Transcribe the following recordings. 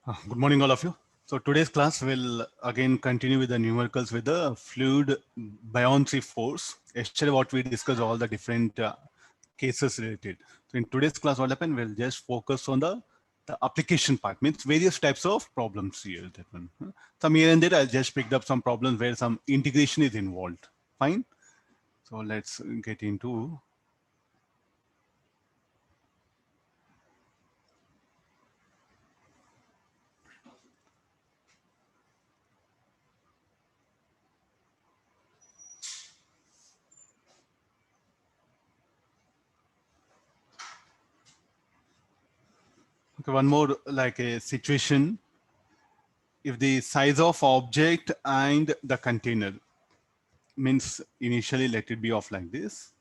Good morning, all of you. So today's class will again continue with the numericals with the fluid buoyancy force. Yesterday, what we discussed all the different cases related. So in today's class, what happened? We'll just focus on the application part. Means various types of problems here. That one. Some here and there, I just picked up some problems where some integration is involved. Fine. So let's get into. Okay, one more like a situation. If the size of object and the container means initially let it be off like this.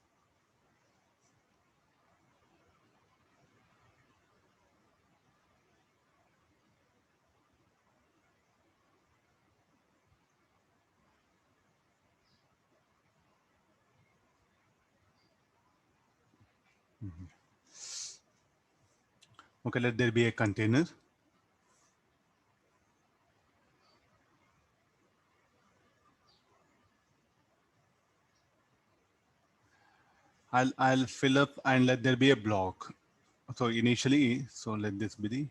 Okay, let there be a container. I'll fill up and let there be a block. So initially, so let this be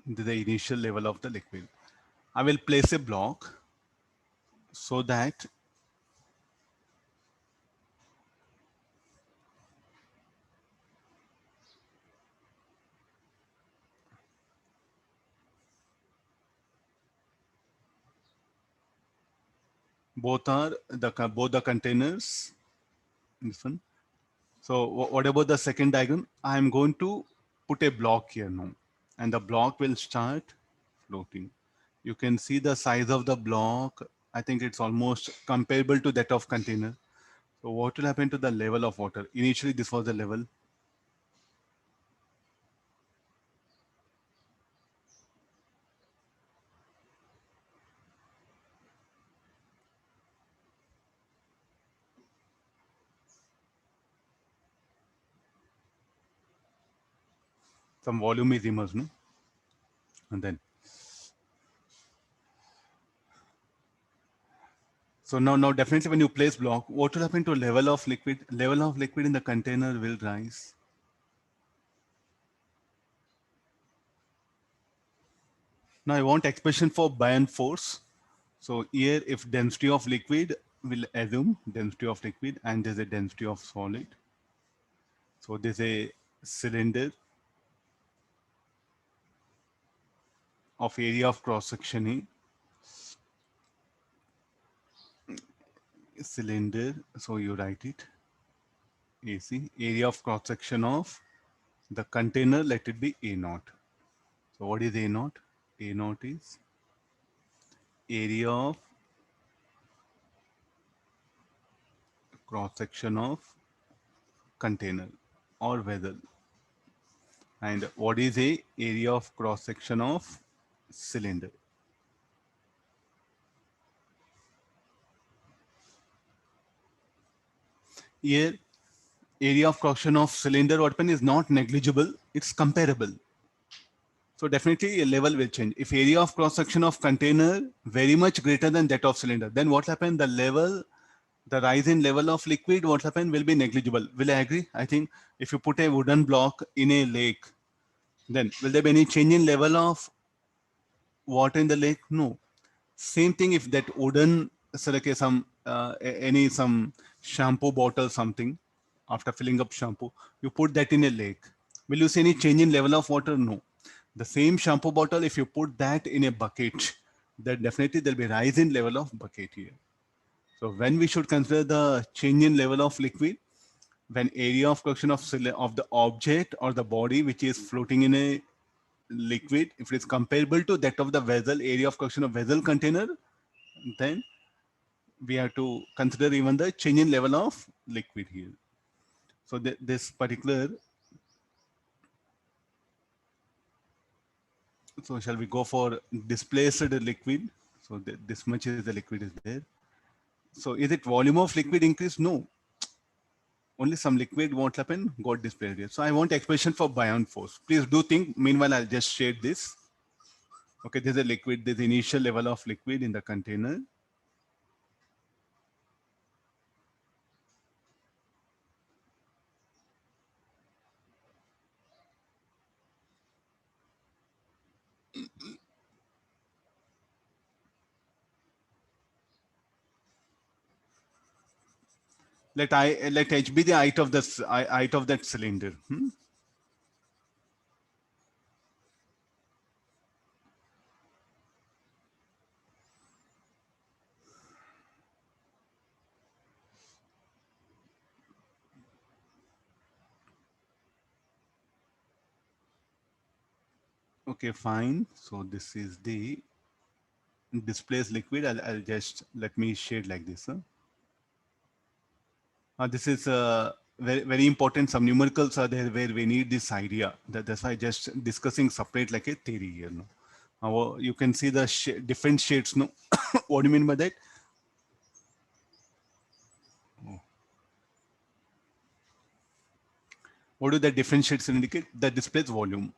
the initial level of the liquid. I will place a block so that both the containers. This one. So what about the second diagram? I am going to put a block here now, and the block will start floating. You can see the size of the block. I think it's almost comparable to that of container. So what will happen to the level of water? Initially, this was the level. Some volume is immersed, no? And then, so now definitely when you place block, what will happen to level of liquid? Level of liquid in the container will rise. Now I want expression for buoyant force. So here, if density of liquid, will assume density of liquid and there's a density of solid. So there's a cylinder of area of cross section A, cylinder. So you write it AC, area of cross section of the container, let it be A naught. So what is A naught? A naught is area of cross section of container or vessel. And what is a area of cross section of cylinder? Here, area of cross section of cylinder, what pen is not negligible, it's comparable. So definitely a level will change. If area of cross section of container very much greater than that of cylinder, then what happen? The level, the rise in level of liquid, what happen will be negligible. Will I agree? I think if you put a wooden block in a lake, then will there be any change in level of water in the lake? No. Same thing if that wooden, so like some any some shampoo bottle something, after filling up shampoo, you put that in a lake. Will you see any change in level of water? No. The same shampoo bottle, if you put that in a bucket, then definitely there'll be rise in level of bucket here. So when we should consider the change in level of liquid, when area of collection of the object or the body which is floating in a liquid, if it is comparable to that of the vessel, area of collection of vessel container, then we have to consider even the change in level of liquid here. So this particular, so shall we go for displaced liquid? So this much is the liquid is there. So is it volume of liquid increase? No. only some liquid won't happen, got displayed here. So I want expression for Bion force. Please do think. Meanwhile, I'll just shade this. Okay, there's a liquid, there's the initial level of liquid in the container. Let H be the height of height of that cylinder. Okay, fine. So this is the displaced liquid. I'll just let me shade like this. This is very important. Some numericals are there where we need this idea. That's why just discussing separate like a theory here. No? You can see the different shades. No, what do you mean by that? What do the different shades indicate? That displays volume.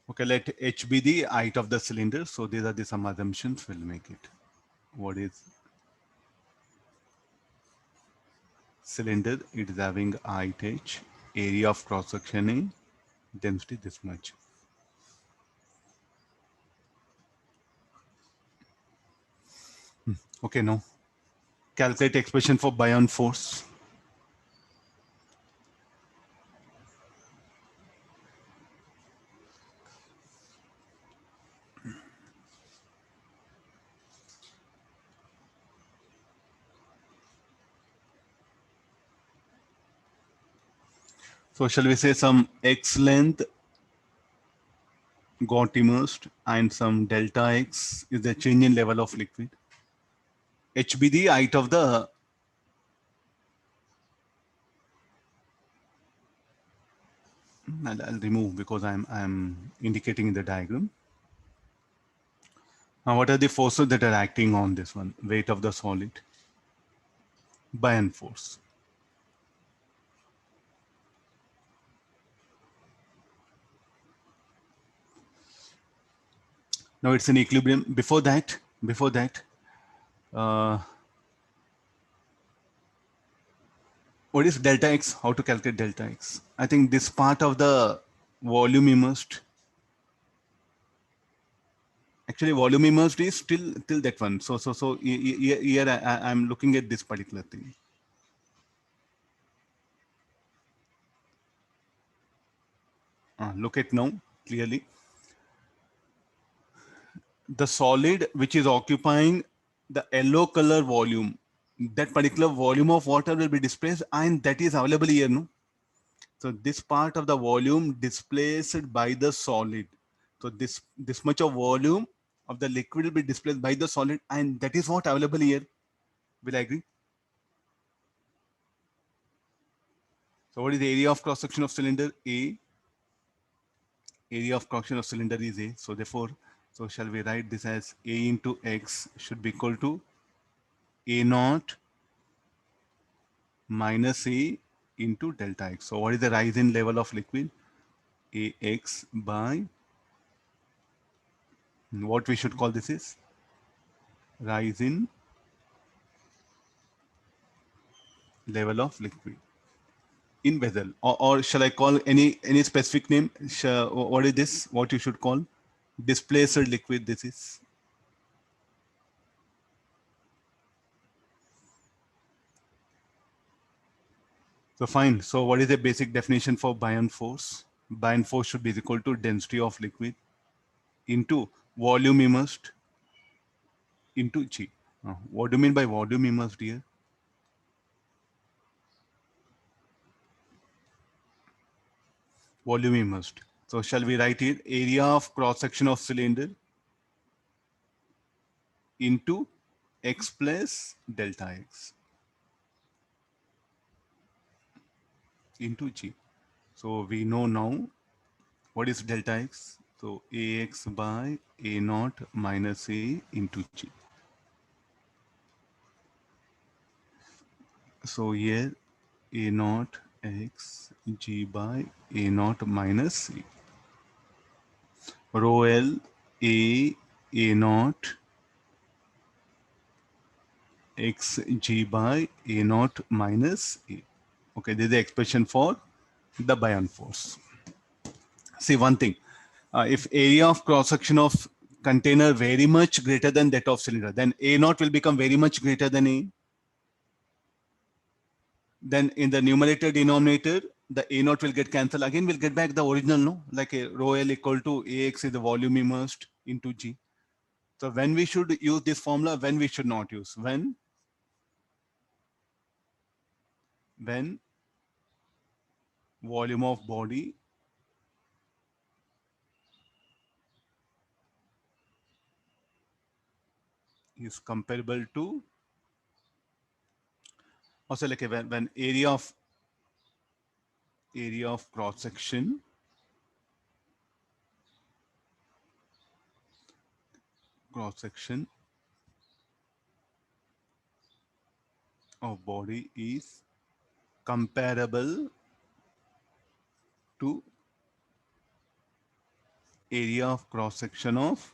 Okay, let H be the height of the cylinder. So these are the some assumptions we'll make it. What is cylinder? It is having height H, area of cross section A, density this much. Okay, now calculate expression for Bion force. So shall we say some X length got immersed and some delta X is the change in level of liquid. H be the height of the I'll remove because I'm indicating in the diagram. Now what are the forces that are acting on this one? Weight of the solid. Bion force. Now it's in equilibrium. Before that, uh, what is delta X? How to calculate delta X? I think this part of the volume immersed. Actually, volume immersed is still till that one. So here I'm looking at this particular thing. Look at now clearly. The solid which is occupying the yellow color volume, that particular volume of water will be displaced, and that is available here. No, so this part of the volume displaced by the solid. So this much of volume of the liquid will be displaced by the solid, and that is what available here. Will I agree? So what is the area of cross section of cylinder A? Area of cross section of cylinder is A. So therefore, so shall we write this as A into X should be equal to A naught minus A into delta X. So what is the rise in level of liquid? AX by what we should call this is rise in level of liquid in vessel, or shall I call any specific name? What is this? What you should call displaced liquid? This is so fine. So what is the basic definition for Bion force? Bion force should be equal to density of liquid into volume immersed into G. What do you mean by volume immersed here? Volume immersed. So shall we write it area of cross section of cylinder into X plus delta X into G. So we know now what is delta X. So AX by A naught minus A into G. So here A naught x g by A naught minus c. Rho L A naught x g by A naught minus A. Okay, this is the expression for the Bion force. See one thing, if area of cross section of container very much greater than that of cylinder, then A naught will become very much greater than A. Then in the numerator denominator, the A naught will get cancelled. Again, we'll get back the original, no? Like a rho L equal to AX is the volume immersed into G. So when we should use this formula, when we should not use? When volume of body is comparable to, also like when area of cross section of body is comparable to area of cross section of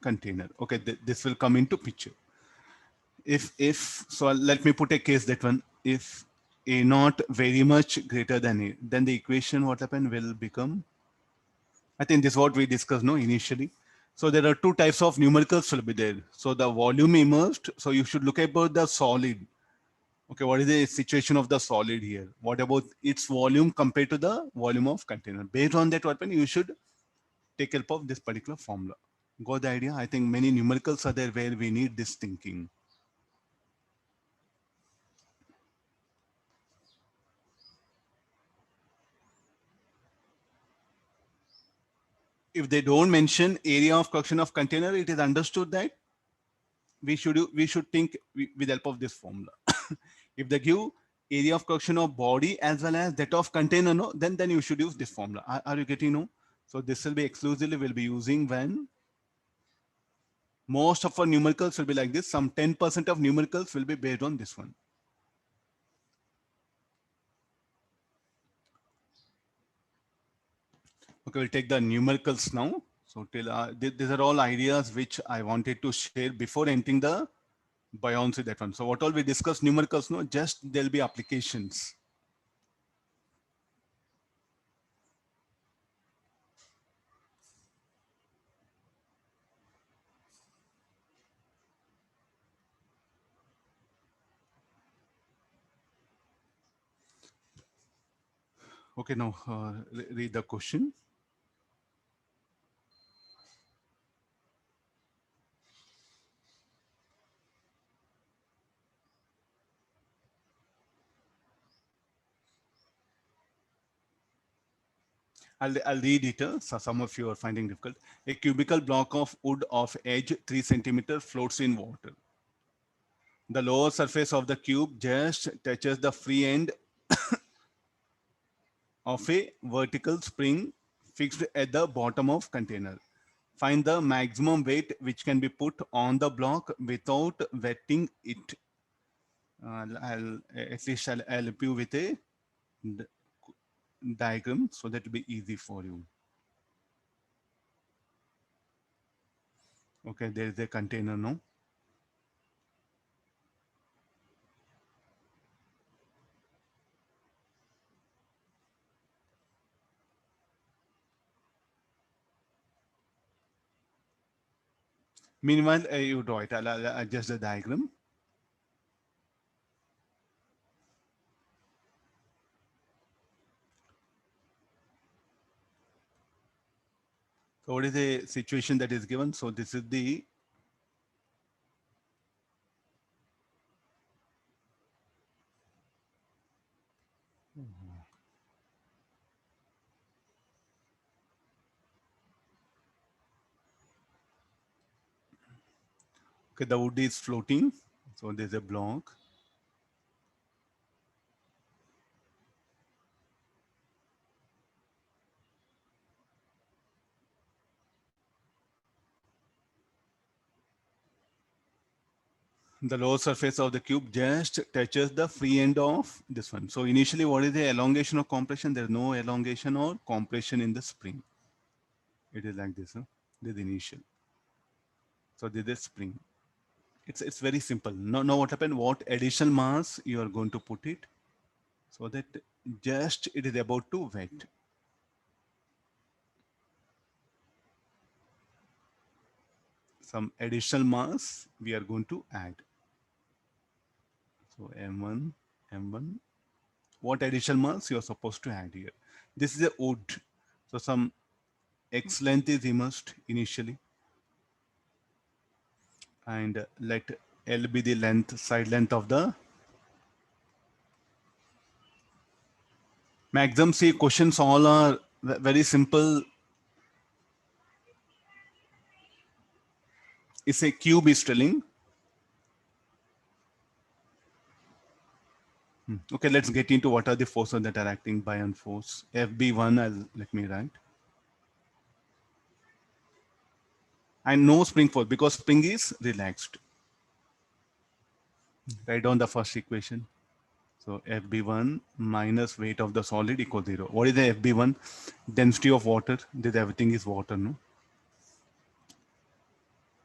container. Okay, this will come into picture. If so, let me put a case that one. If A naught very much greater than A, then the equation what happen will become, I think this is what we discussed no initially. So there are two types of numericals will be there. So the volume immersed, so you should look about the solid. Okay, what is the situation of the solid here? What about its volume compared to the volume of container? Based on that, what happen, you should take help of this particular formula. Got the idea? I think many numericals are there where we need this thinking. If they don't mention area of cross section of container, it is understood that we should think with help of this formula. If they give area of cross section of body as well as that of container, no, then you should use this formula. Are you getting no? So this will be exclusively we'll be using when most of our numericals will be like this. Some 10% of numericals will be based on this one. Okay, we'll take the numericals now. So till these are all ideas which I wanted to share before entering the buoyancy that one. So what all we discussed numericals, no, just there'll be applications. Okay, now read the question. I'll read it. So some of you are finding difficult. A cubical block of wood of edge 3 centimeter floats in water. The lower surface of the cube just touches the free end of a vertical spring fixed at the bottom of container. Find the maximum weight which can be put on the block without wetting it. I'll help you with a diagram so that will be easy for you. Okay, there is a container now. Meanwhile, you draw it. I'll adjust the diagram. So what is the situation that is given? So this is the okay, the wood is floating. So there's a block. The lower surface of the cube just touches the free end of this one. So initially, what is the elongation or compression? There's no elongation or compression in the spring. It is like this. Huh? This is initial. So this is spring. It's very simple. Now what happened? What additional mass you are going to put it, so that just it is about to wet. Some additional mass we are going to add. So M1, M1. What additional mass you are supposed to add here? This is a wood. So some X length is immersed initially, and let L be the length, side length of the maximum. See, questions all are very simple. It's a cube is telling. Okay, let's get into what are the forces that are acting by and force. FB1, let me write. And no spring force because spring is relaxed. Write down the first equation. So FB1 minus weight of the solid equals 0. What is the FB1? Density of water. This everything is water, no?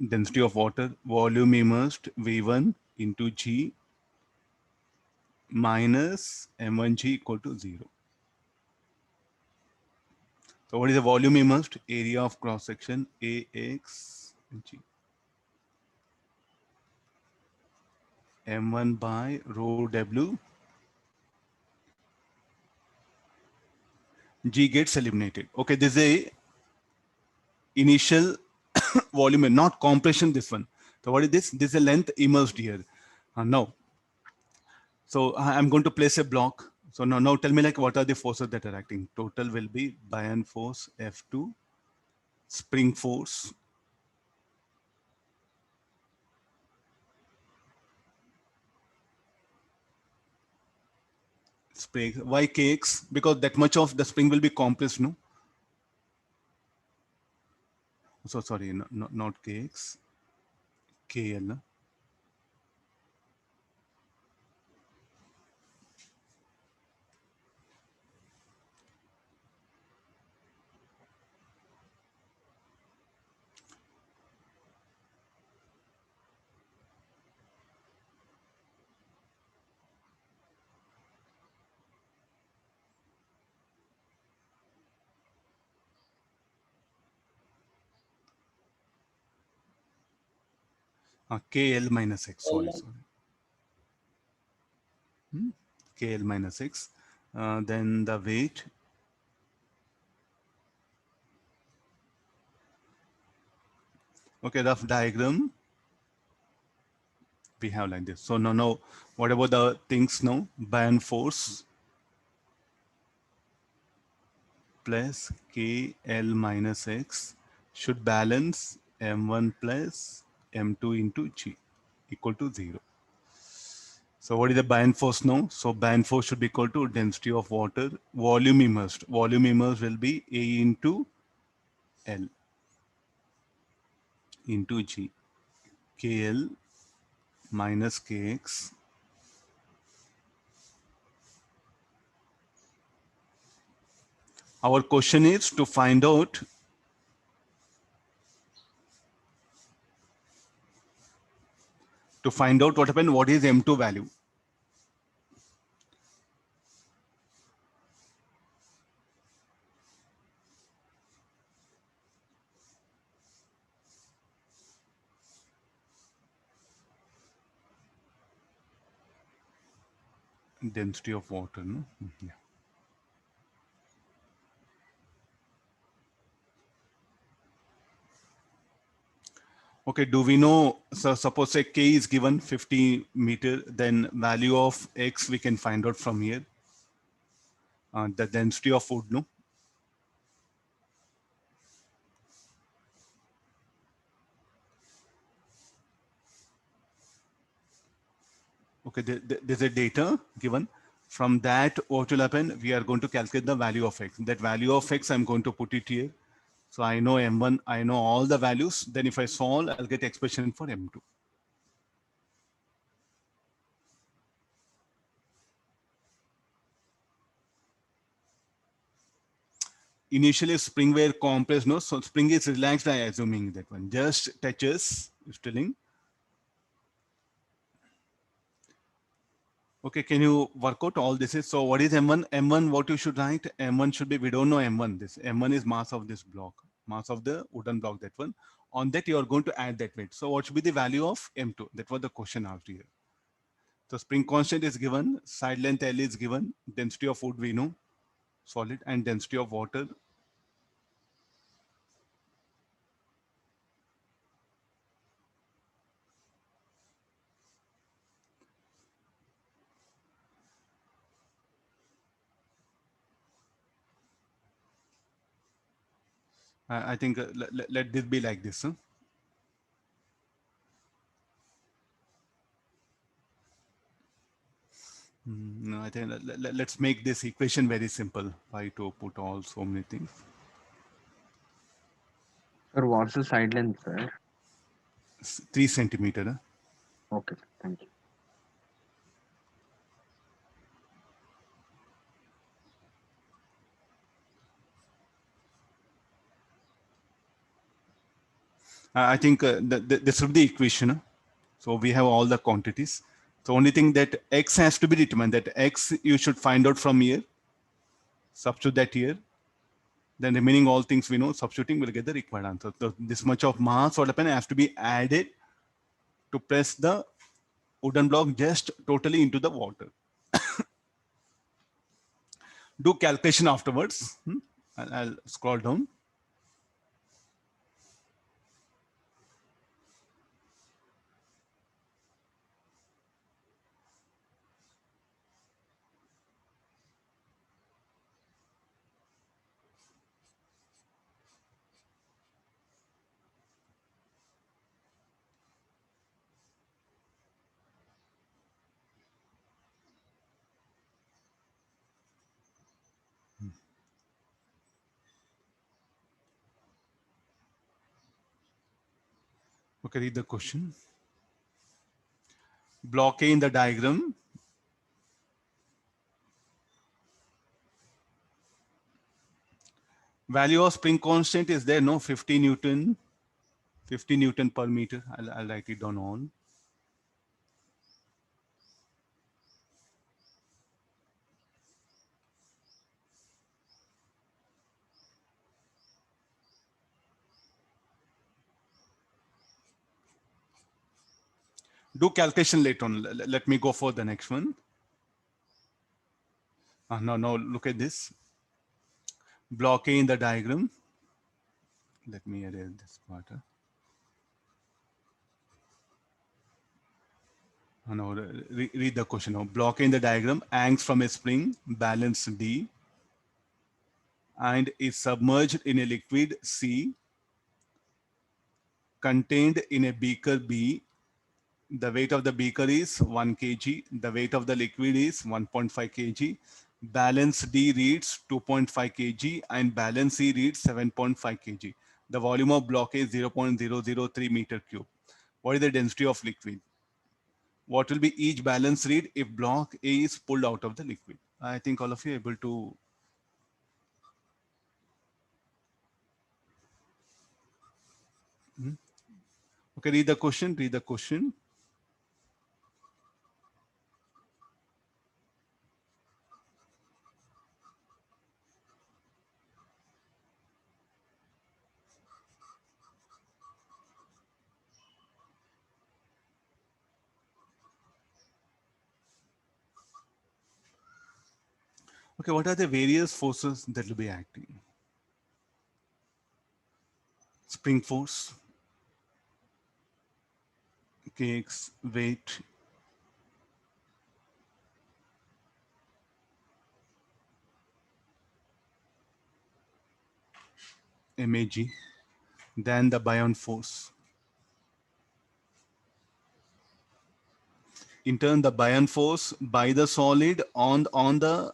Density of water, volume immersed V1 into G minus M1G equal to 0. So what is the volume immersed? Area of cross section AX G. M1 by rho W. G gets eliminated. Okay, this is a initial volume, not compression, this one. So what is this? This is a length immersed here. Now, so I'm going to place a block. So now tell me like what are the forces that are acting? Total will be buoyant force F2, spring force, spring. Why Kx? Because that much of the spring will be compressed, no? So sorry, not Kx, KL. No? KL minus X, sorry. KL minus X. Then the weight. Okay, rough diagram. We have like this. So now, what about the things now? Buoyant force plus KL minus X should balance M1 plus M2 into G equal to 0. So what is the buoyant force now? So buoyant force should be equal to density of water, volume immersed. Volume immersed will be A into L into G. KL minus KX. Our question is to find out what happened, what is M2 value. Density of water, no? Yeah. Okay, do we know, so suppose say K is given 50 meter, then value of X we can find out from here. The density of wood, no? Okay, there's a data given. From that, what will happen? We are going to calculate the value of X. That value of X, I'm going to put it here. So I know M1, I know all the values. Then if I solve, I'll get expression for M2. initially spring were compressed, no? So spring is relaxed, I assuming that one. Just touches, is telling. Okay, can you work out all this? So what is M1? M1, what you should write? M1 should be, we don't know M1. This M1 is mass of this block, mass of the wooden block, that one. On that, you are going to add that weight. So what should be the value of M2? That was the question asked here. So spring constant is given, side length L is given, density of wood we know, solid, and density of water. I think let this be like this. Huh? No, I think let's make this equation very simple. Why to put all so many things? Sir, what's the side length, sir? 3 centimeter. Huh? Okay, thank you. I think this would be the equation. Huh? So we have all the quantities. So only thing that x has to be determined. That x you should find out from here. Substitute that here. Then remaining all things we know, substituting will get the required answer. So this much of mass or weapon has to be added to press the wooden block just totally into the water. Do calculation afterwards. I'll scroll down. Okay, read the question. Block A in the diagram. Value of spring constant is there, no? 50 Newton, 50 Newton per meter. I'll write it down on. Do calculation later on. Let me go for the next one. No, look at this. Block A in the diagram. Let me erase this part. No, read the question now. Block A in the diagram hangs from a spring, balance D, and is submerged in a liquid C contained in a beaker B. The weight of the beaker is 1 kg. The weight of the liquid is 1.5 kg. Balance D reads 2.5 kg and balance C reads 7.5 kg. The volume of block A is 0.003 meter cube. What is the density of liquid? What will be each balance read if block A is pulled out of the liquid? I think all of you are able to. Okay, read the question, read the question. Okay, what are the various forces that will be acting? Spring force, kx, weight, MAG, then the Bion force. In turn, the Bion force by the solid on the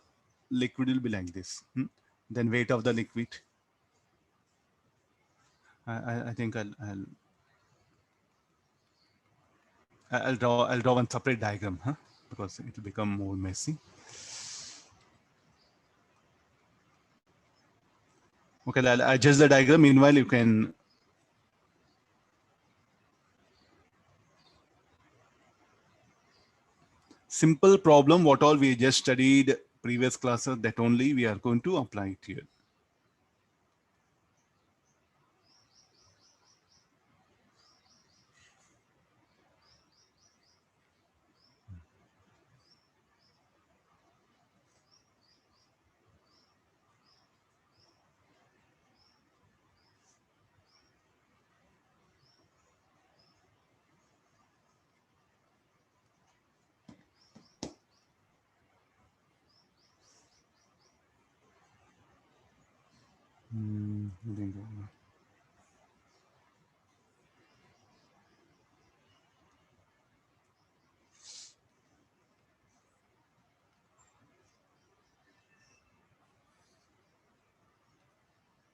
liquid will be like this. Then weight of the liquid. I think I'll draw one separate diagram, huh? Because it will become more messy. Okay, I'll adjust the diagram. Meanwhile, you can. Simple problem, what all we just studied previous classes, that only we are going to apply it here.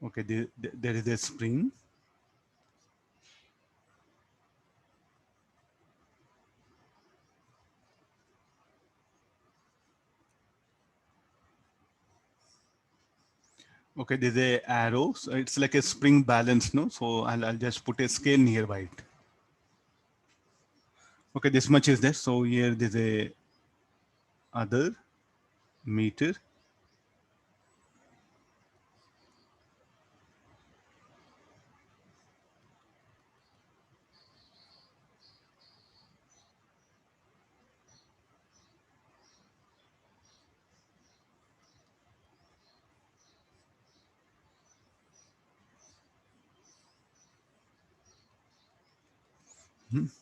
Okay, there is a spring. Okay, there's a arrow. So it's like a spring balance, no? So I'll just put a scale nearby it. Okay, this much is there. So here there's a other meter.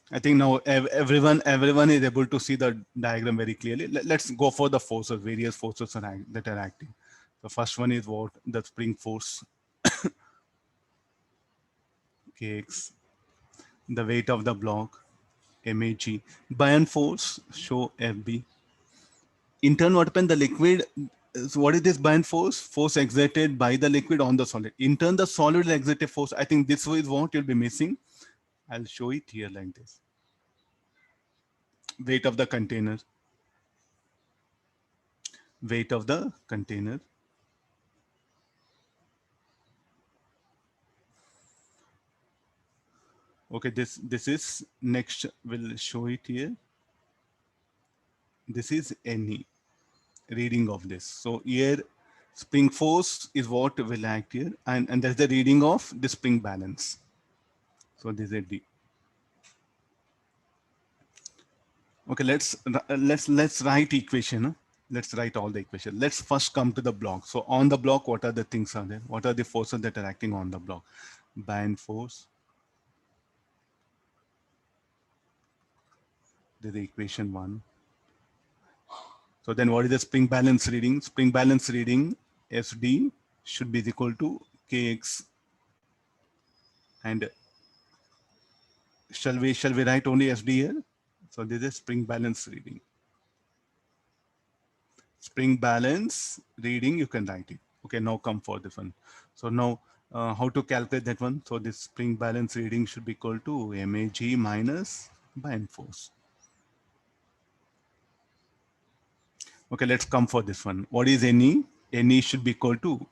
I think now everyone is able to see the diagram very clearly. Let's go for the forces, various forces that are acting. The first one is what? The spring force, kx, the weight of the block, mag, buoyant force, show fb. In turn, what happened? The liquid, so what is this buoyant force? Force exerted by the liquid on the solid. In turn, the solid will exert a force. I think this is what you'll be missing. I'll show it here like this. Weight of the container. Weight of the container. Okay, this is next. We'll show it here. This is NE reading of this. So here spring force is what will act here, and that's the reading of the spring balance. So this is D. Okay, let's write equation. Huh? Let's write all the equation. Let's first come to the block. So on the block, what are the things are there? What are the forces that are acting on the block? Band force. This is the equation 1. So then what is the spring balance reading? Spring balance reading SD should be equal to Kx. And shall we write only SD here? So this is spring balance reading. Spring balance reading, you can write it. Okay, now come for this one. So now how to calculate that one? So this spring balance reading should be equal to mag minus buoyant force. Okay, let's come for this one. What is NE? NE should be equal to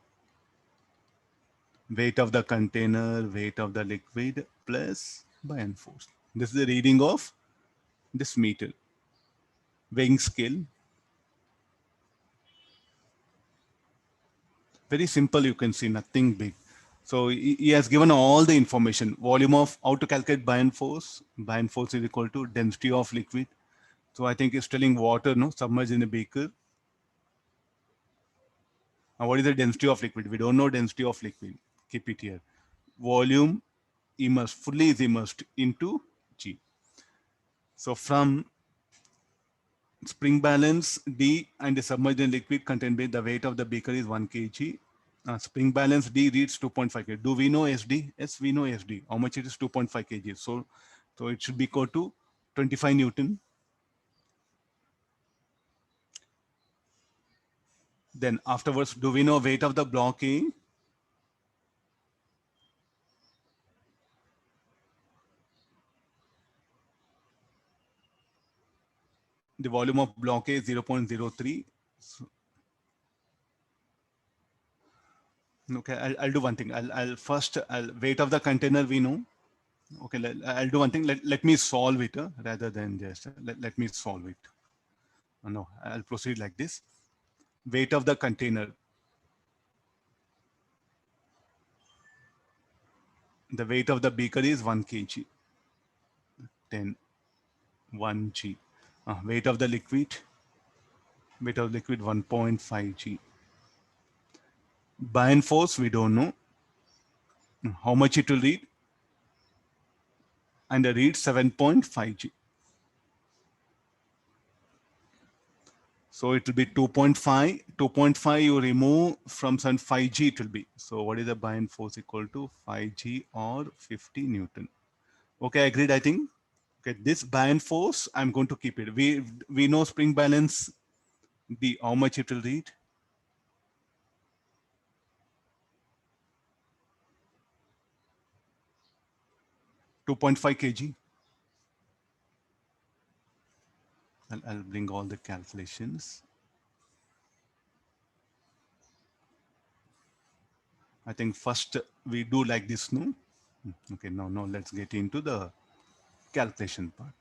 weight of the container, weight of the liquid plus buoyant force. This is the reading of this meter. Weighing scale. Very simple, you can see nothing big. So he has given all the information. Volume of how to calculate buoyant force. Buoyant force is equal to density of liquid. So I think it's telling water, no, submerged in a beaker. Now what is the density of liquid? We don't know density of liquid. Keep it here. Volume immersed, fully is immersed into G. So from spring balance D and the submerged in liquid contained by the weight of the beaker is 1 kg. Spring balance D reads 2.5 kg. Do we know SD? Yes, we know SD. How much it is? 2.5 kg. So it should be equal to 25 Newton. Then afterwards, do we know weight of the block A? The volume of block A is 0.03. Okay, I'll do one thing. I'll first, weight of the container we know. Okay, I'll do one thing. Let me solve it rather than just, let me solve it. No, I'll proceed like this. Weight of the container. The weight of the beaker is 1 kg, 10, 1 g. Weight of the liquid, 1.5 g. Buoyant force, we don't know how much it will read, and the read 7.5 g. So it will be 2.5. 2.5 you remove from some 5g it will be. So what is the buoyant force equal to 5g or 50 Newton? Okay, agreed, I think. Okay, this buoyant force, I'm going to keep it. We know spring balance B, how much it will read? 2.5 kg. I'll bring all the calculations. I think first we do like this, no? Okay, now let's get into the calculation part.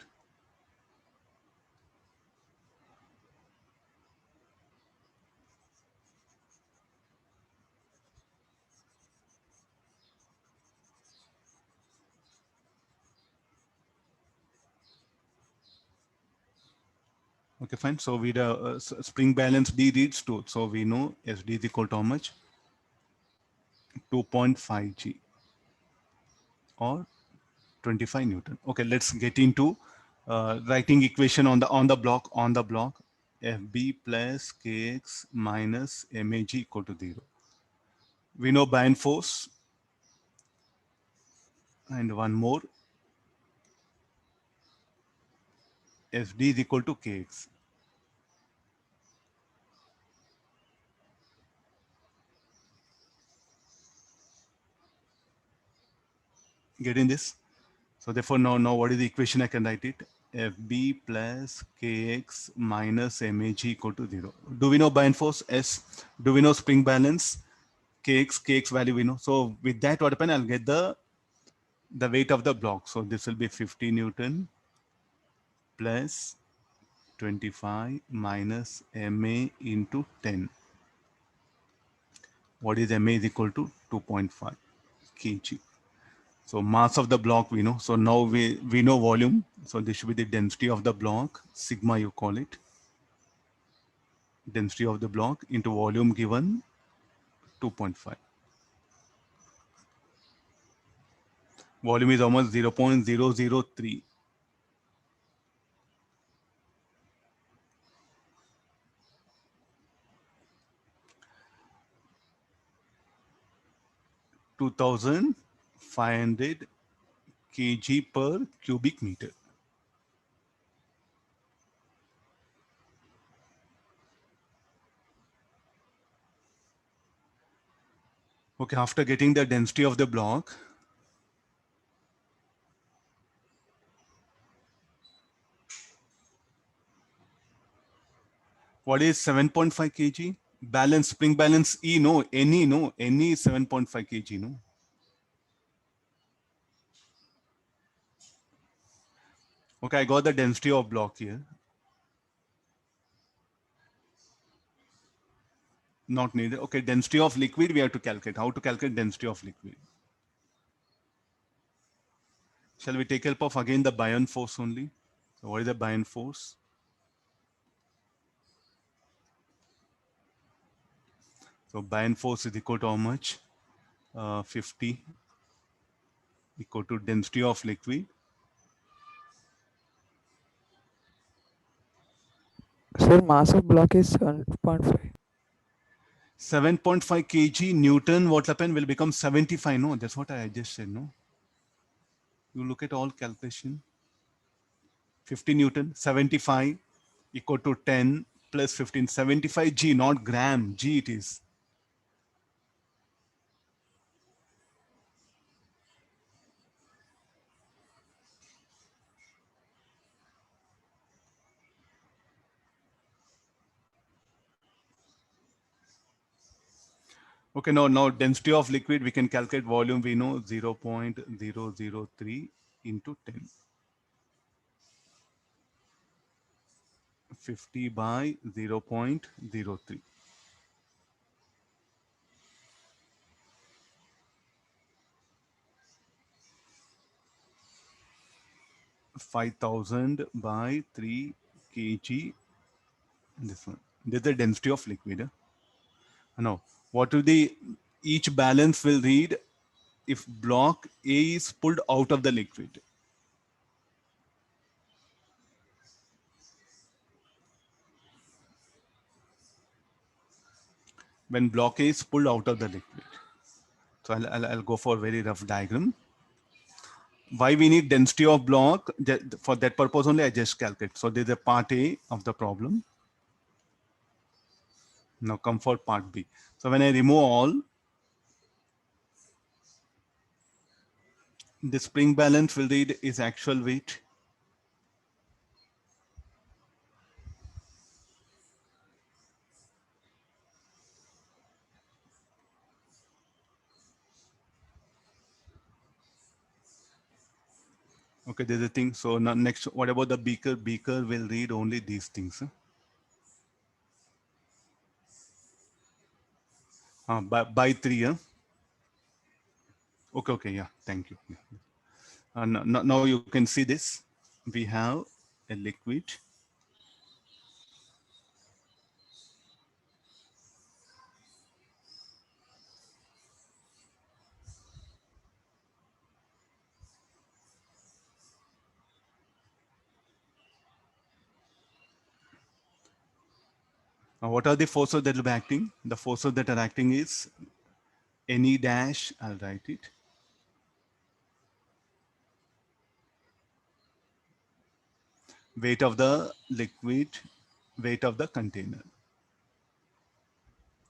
Okay, fine. So with the spring balance D reads 2. So we know SD is equal to how much? 2.5 G or 25 Newton. Okay, let's get into writing equation on the block. FB plus Kx minus MAG equal to 0. We know buoyant force, and one more, FD is equal to Kx. Getting this? So therefore now what is the equation? I can write it. FB plus Kx minus MAG equal to 0. Do we know buoyant force? S. Do we know spring balance? Kx value we know. So with that, what happen? I'll get the weight of the block. So this will be 50 Newton plus 25 minus MA into 10. What is MA is equal to 2.5 kg. So mass of the block we know. So now we know volume. So this should be the density of the block, sigma you call it. Density of the block into volume given 2.5. Volume is almost 0.003. 2,500 kg per cubic meter. Okay, after getting the density of the block, what is 7.5 kg? Balance, spring balance E, no, any 7.5 kg, no. Okay, I got the density of block here. Not needed. Okay, density of liquid we have to calculate. How to calculate density of liquid? Shall we take help of again the buoyant force only? So what is the buoyant force? So buoyant force is equal to how much? 50 equal to density of liquid. Sir, mass of block is 7.5. 7.5 kg Newton, what happened will become 75. No, that's what I just said. No, you look at all calculation. 50 Newton, 75 equal to 10 plus 15, 75 G, not gram, G it is. Okay, now density of liquid, we can calculate volume, we know 0.003 into 10. 50 by 0.03. 5,000 by 3 kg. This one. This is the density of liquid. Now, what will the each balance will read if block A is pulled out of the liquid? When block A is pulled out of the liquid. So I'll go for a very rough diagram. Why we need density of block? For that purpose only I just calculate. So there's a part A of the problem. Now come for part B. So when I remove all, the spring balance will read is actual weight. Okay, there's a thing. So now next, what about the beaker? Beaker will read only these things. By 3. Okay, yeah, thank you. Yeah. Now you can see this. We have a liquid. Now, what are the forces that will be acting? The forces that are acting is any dash, I'll write it. Weight of the liquid, weight of the container.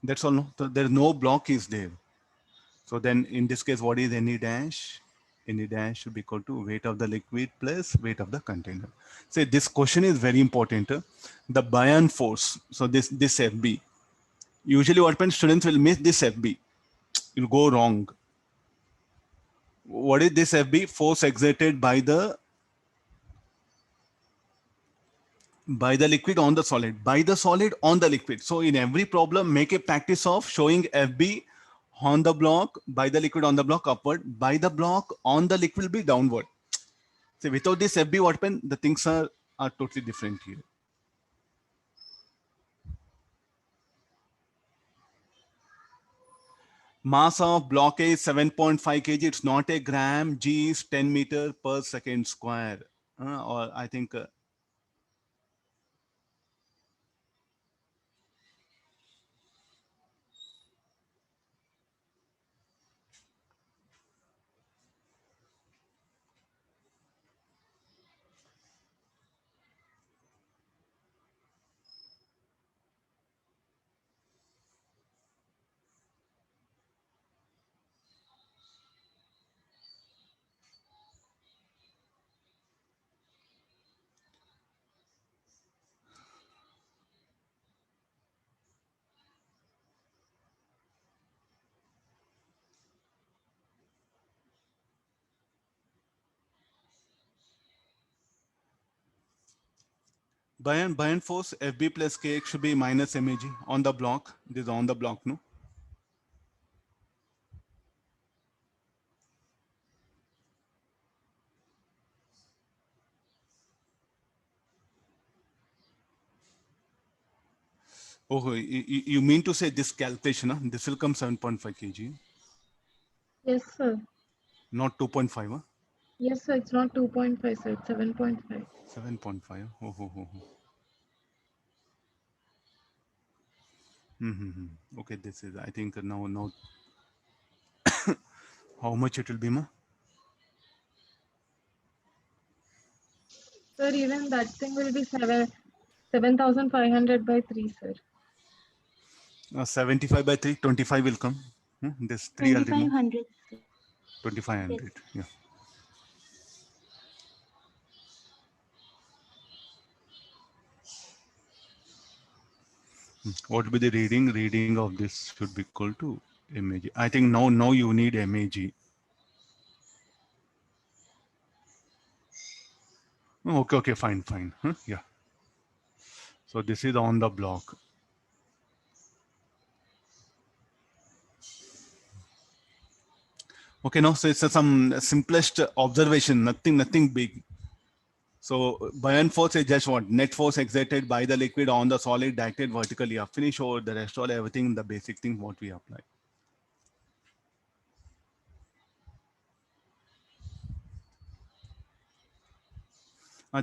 That's all. No? So there's no block is there. So then in this case, what is any dash? Any dash should be equal to weight of the liquid plus weight of the container. So this question is very important. The buoyant force. So this FB. Usually what happens, students will miss this FB. You'll go wrong. What is this FB? Force exerted by the liquid on the solid, by the solid on the liquid. So in every problem, make a practice of showing FB on the block, by the liquid on the block upward, by the block on the liquid will be downward. So without this FB, what happens? The things are totally different here. Mass of block A is 7.5 kg. It's not a gram. G is 10 meter per second square. Or I think buoyant force FB plus KX should be minus MAG on the block. This is on the block, no? Oh, you mean to say this calculation, huh? This will come 7.5 kg, Yes, sir. not 2.5. Huh? Yes, sir. It's not 2.5, sir. It's 7.5. 7.5. Oh. Okay, this is, I think now how much it will be, ma? Sir, even that thing will be 7,500 by 3, sir. 75 by 3, 25 will come. This 3 I'll remove. 2500. 2500. Yeah. What will be the reading? Reading of this should be equal to MAG. I think now you need MAG. Oh, okay, fine. Huh? Yeah. So this is on the block. Okay, no, so it's some simplest observation, nothing big. So buoyant force is just what? Net force exerted by the liquid on the solid directed vertically up. Finish over the rest all everything, the basic thing what we apply.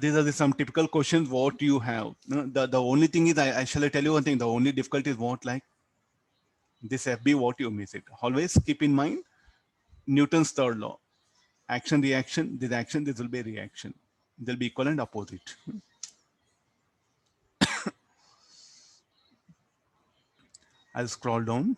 These are some typical questions what you have. The only thing is, I shall tell you one thing, the only difficulty is what, like this FB, what you miss it. Always keep in mind Newton's third law. Action, reaction, this will be a reaction. They'll be equal and opposite. I'll scroll down.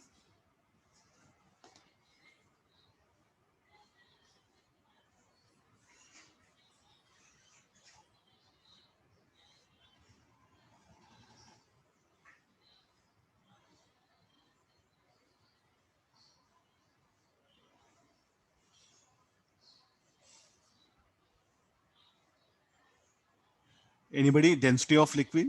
Anybody, density of liquid?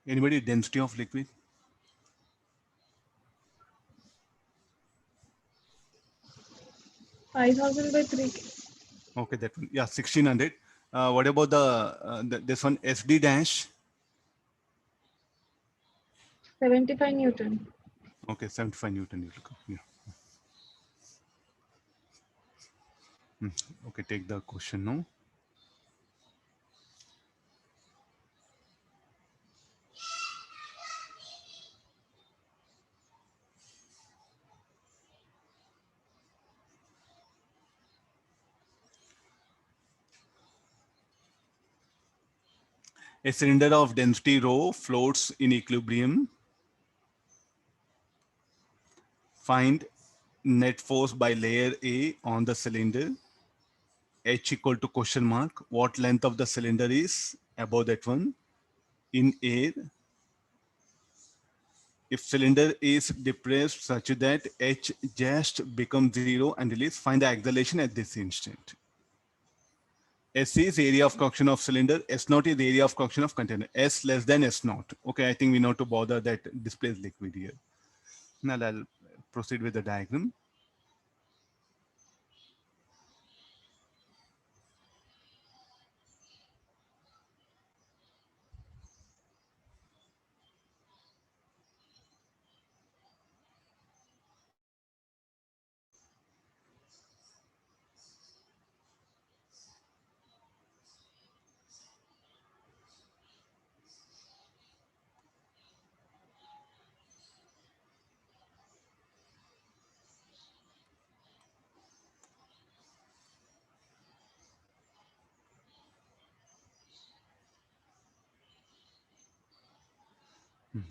Anybody, density of liquid? 5,000 by 3. Okay, that one. Yeah, 1600. What about this one, SD dash? 75 Newton. Okay, 75 Newton. Yeah. Okay, take the question now. A cylinder of density rho floats in equilibrium. Find net force by layer A on the cylinder. H equal to question mark. What length of the cylinder is above that one in air? If cylinder is depressed such that H just becomes 0 and release, find the acceleration at this instant. S is area of cross-section of cylinder. S naught is area of cross-section of container. S less than S naught. Okay, I think we know to bother that displays liquid here. Now I'll proceed with the diagram.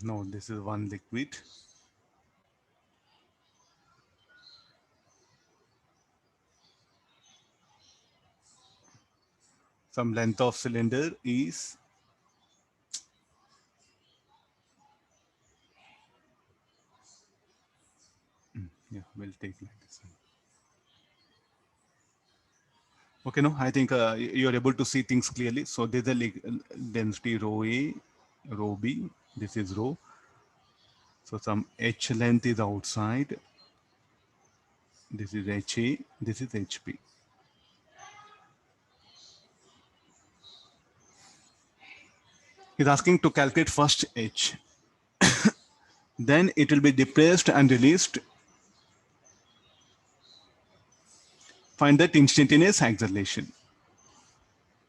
No, this is one liquid. Some length of cylinder is yeah, we'll take like this. Okay, no, I think you're able to see things clearly. So there's a density rho A, rho B. This is rho. So some H length is outside. This is HA. This is HP. He's asking to calculate first H. Then it will be depressed and released. Find that instantaneous acceleration.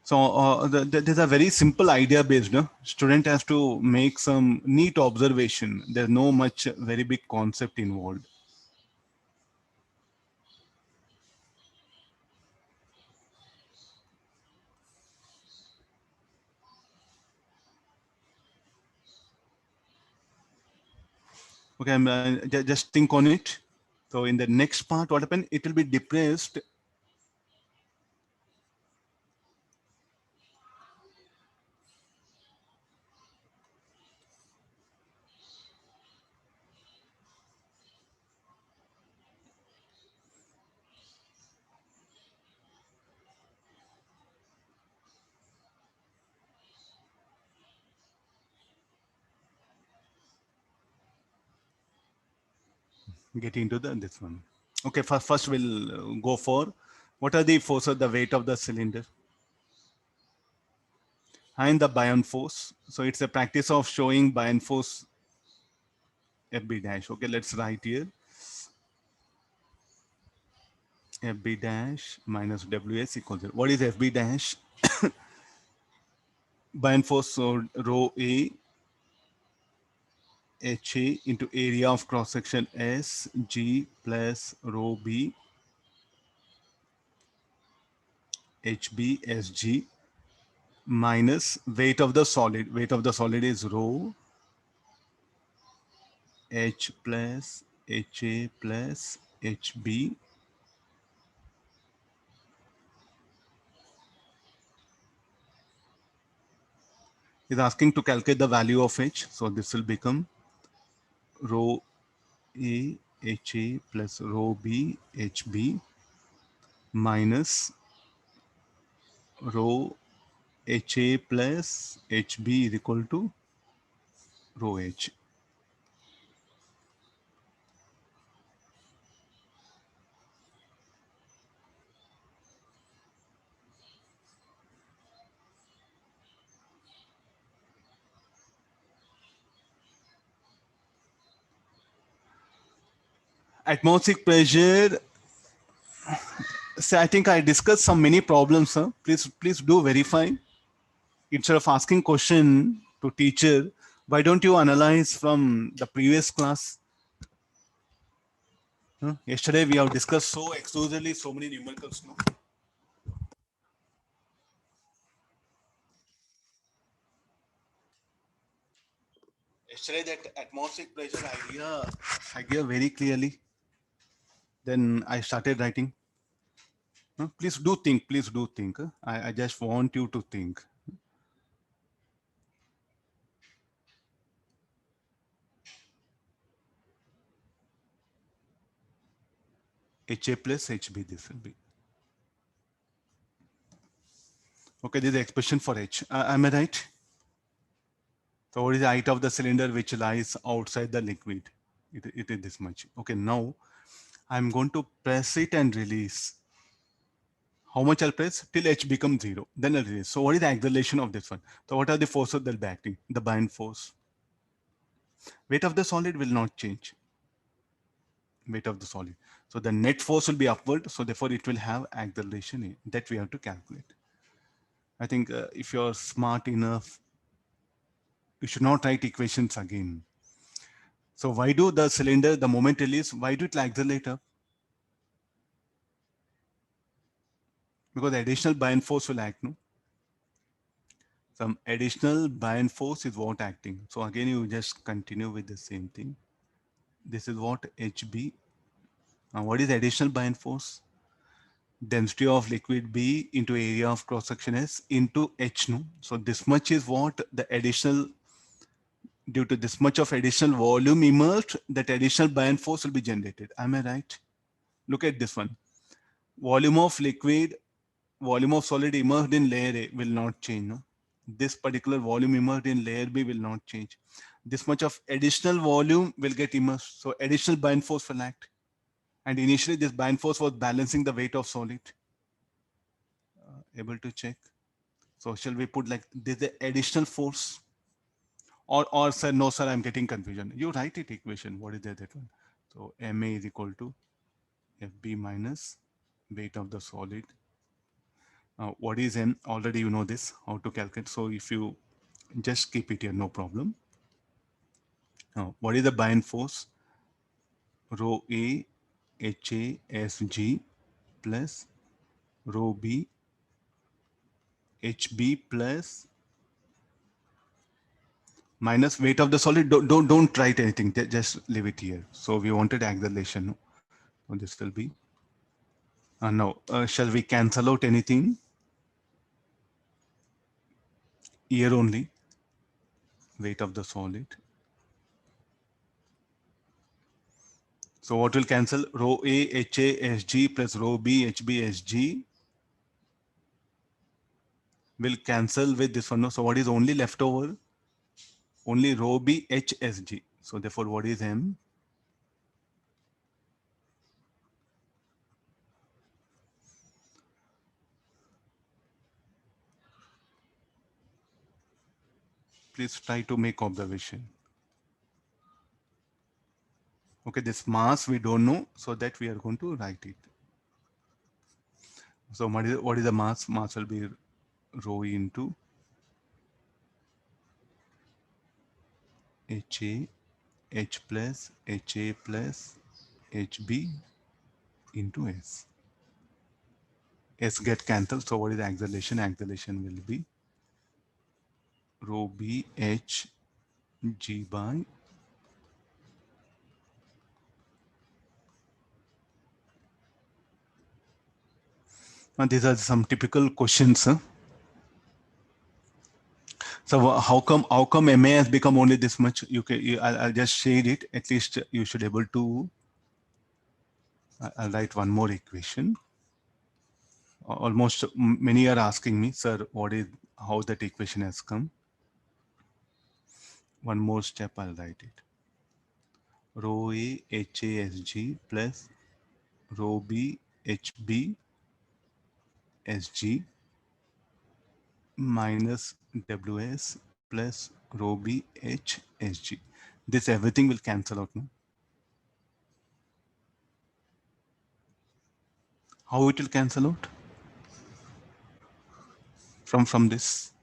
So there's a very simple idea based. No? Student has to make some neat observation. There's no much very big concept involved. Okay, just think on it. So in the next part, what happened? It will be depressed. Get into this one. Okay, first we'll go for what are the forces, the weight of the cylinder and the Bayern force. So it's a practice of showing Bayern force FB dash. Okay, let's write here FB dash minus WS equals 0. What is FB dash? Bayern force, so rho A HA into area of cross section S G plus rho B HB SG minus weight of the solid. Weight of the solid is rho H plus HA plus HB is asking to calculate the value of H. So this will become rho A HA plus rho B HB minus rho HA plus HB is equal to rho H. Atmospheric pressure. So I think I discussed some many problems, sir. Please do verify. Instead of asking question to teacher, why don't you analyze from the previous class? Huh? Yesterday we have discussed so exclusively so many numericals. No? Yesterday that atmospheric pressure idea very clearly. Then I started writing. Huh? Please do think. Please do think. I just want you to think. HA plus HB this will be. Okay, this is the expression for H. Am I right? So what is the height of the cylinder which lies outside the liquid? It is this much. Okay, now I'm going to press it and release. How much I'll press? Till H becomes 0. Then I'll release. So what is the acceleration of this one? So what are the forces that will be acting? The Bayern force. Weight of the solid will not change. Weight of the solid. So the net force will be upward. So therefore it will have acceleration that we have to calculate. I think if you're smart enough, you should not write equations again. So why do the cylinder, the moment release, why do it accelerate up? Because the additional Bayern force will act, no? Some additional Bayern force is what acting. So again, you just continue with the same thing. This is what HB. Now what is additional Bayern force? Density of liquid B into area of cross section S into H, no? So this much is what the additional, due to this much of additional volume emerged, that additional Bayern force will be generated. Am I right? Look at this one. Volume of liquid, volume of solid immersed in layer A will not change. No? This particular volume immersed in layer B will not change. This much of additional volume will get immersed. So additional Bayern force will act. And initially this Bayern force was balancing the weight of solid. Able to check. So shall we put like this the additional force? Or sir, no sir, I'm getting confusion. You write it equation. What is that one? So MA is equal to FB minus weight of the solid. What is M? Already you know this, how to calculate. So if you just keep it here, no problem. Now, what is the Bayern force? Rho A HA SG plus rho B HB plus minus weight of the solid. Don't write anything. Just leave it here. So we wanted acceleration. No? So this will be. Now, shall we cancel out anything? Here only. Weight of the solid. So what will cancel? Rho A HA SG plus rho B HB SG will cancel with this one. No? So what is only left over? Only rho B HSG. So therefore, what is M? Please try to make observation. Okay, this mass we don't know, so that we are going to write it. So what is the mass? Mass will be rho into HA, H plus, HA plus, HB into S. S get cancelled. So what is the acceleration? Acceleration will be rho B H G by and these are some typical questions. Huh? So how come MA has become only this much? I'll just shade it. At least you should able to. I'll write one more equation. Almost many are asking me, sir, how that equation has come. One more step, I'll write it. Rho A HASG plus rho B HB SG minus WS plus rho B HSG. This everything will cancel out now. How it will cancel out? From this.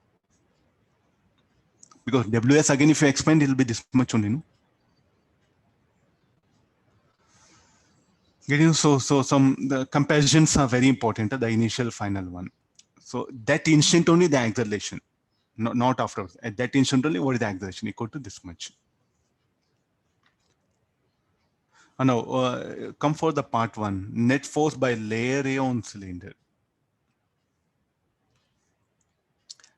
Because WS again, if you expand, it will be this much only, no? Getting so the comparisons are very important. The initial final one. So that instant only the acceleration, not afterwards. At that instant only, what is the acceleration? Equal to this much. Now come for the part one. Net force by layer A on cylinder.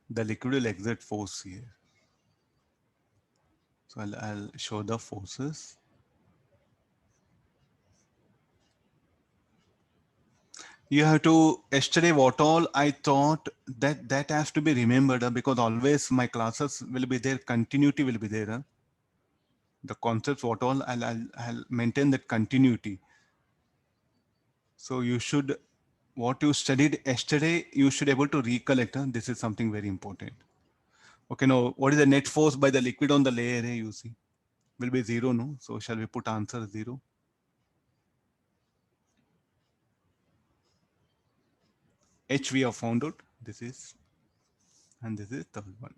The liquid will exert force here. So I'll show the forces. You have to, yesterday what all I thought that has to be remembered because always my classes will be there, continuity will be there. The concepts what all I'll maintain that continuity. So you should, what you studied yesterday, you should able to recollect. This is something very important. Okay, now what is the net force by the liquid on the layer A? You see, will be 0, no? So shall we put answer 0? H we have found out. This is, and this is third one.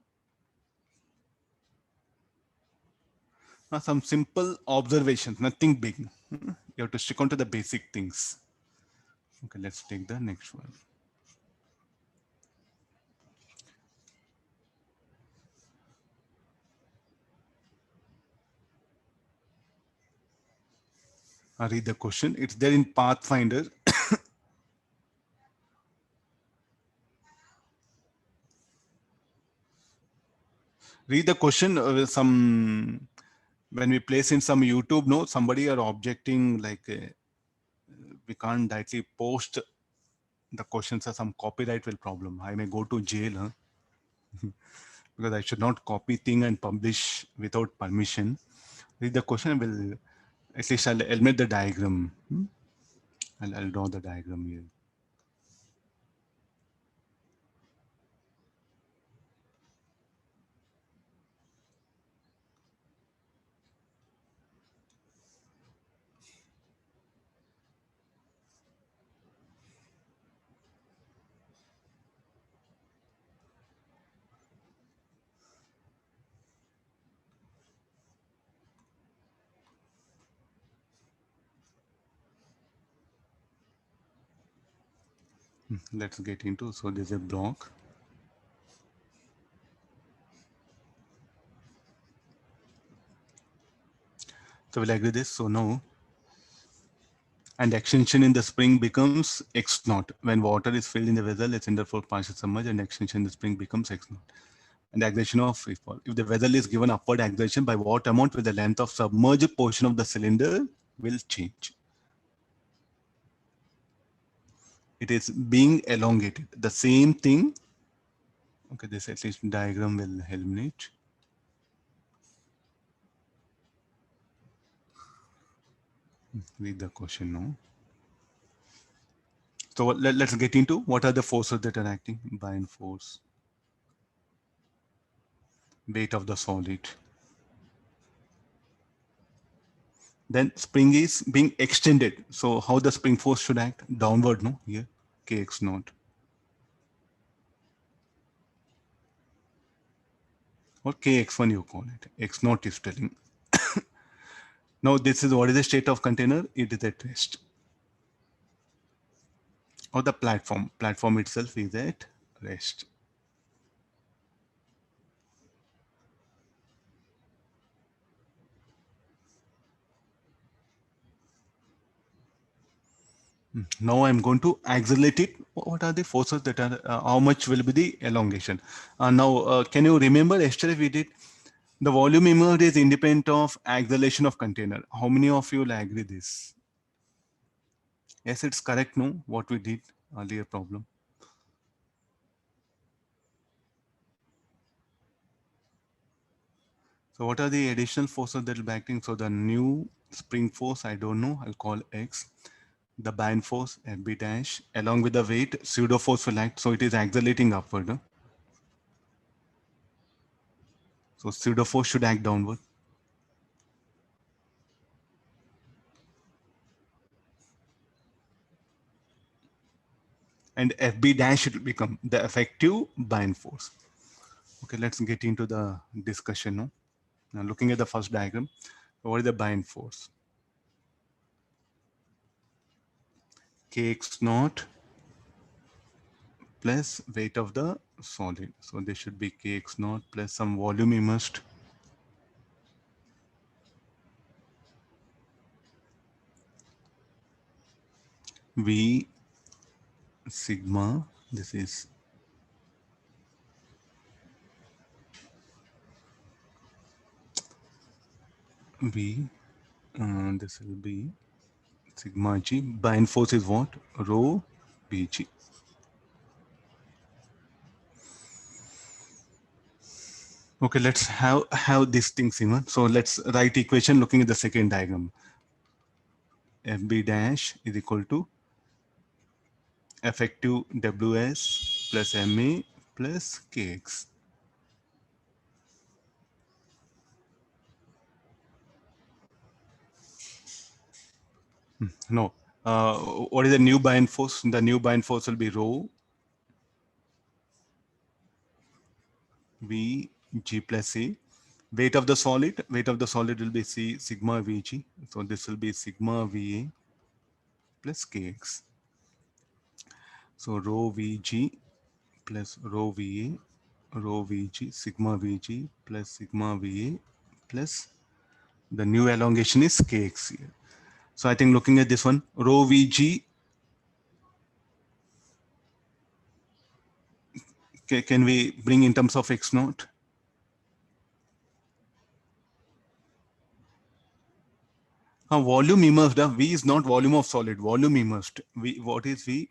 Now some simple observations, nothing big. You have to stick on to the basic things. Okay, let's take the next one. I read the question. It's there in Pathfinder. Read the question. Some when we place in some YouTube, no, somebody are objecting like we can't directly post the questions. Or some copyright will problem. I may go to jail, huh? Because I should not copy thing and publish without permission. Read the question. Will at least I'll make the diagram. I'll draw the diagram here. Let's get into, so there's a block. So we'll agree this. So now, and extension in the spring becomes x naught. When water is filled in the vessel, it's therefore partially submerged, and extension in the spring becomes x naught. And the acceleration of free fall. If the vessel is given upward acceleration, by what amount will the length of submerged portion of the cylinder will change? It is being elongated. The same thing. Okay, this at least diagram will eliminate. Read the question now. So let's get into what are the forces that are acting. Buoyant force, weight of the solid. Then spring is being extended. So how the spring force should act? Downward, no? Here, kx naught. Or kx1 you call it. X naught is telling. Now this is what is the state of container? It is at rest. Or the platform. Platform itself is at rest. Now I'm going to accelerate it. What are the forces that are, how much will be the elongation? Now, can you remember yesterday we did the volume immersed is independent of acceleration of container. How many of you will agree this? Yes, it's correct, no? What we did earlier problem. So what are the additional forces that will be acting? So the new spring force, I don't know, I'll call X. The buoyant force, FB dash, along with the weight, pseudo force will act. So it is accelerating upward. Huh? So pseudo force should act downward. And FB dash it will become the effective buoyant force. Okay, let's get into the discussion now. Now looking at the first diagram, what is the buoyant force? Kx naught plus weight of the solid. So this should be Kx naught plus some volume immersed. V sigma, this is V, this will be sigma g. Buoyant force is what? Rho bg. Okay, let's have these things in. So let's write equation looking at the second diagram. FB dash is equal to effective Ws plus Ma plus Kx. No. What is the new buoyant force? The new buoyant force will be rho V G plus C. Weight of the solid will be C sigma Vg. So this will be sigma Va plus Kx. So rho Vg plus rho Va, rho Vg, sigma Vg plus sigma Va plus the new elongation is Kx here. So I think looking at this one, rho Vg, can we bring in terms of x naught? Volume immersed, V is not volume of solid, volume immersed. V, what is V?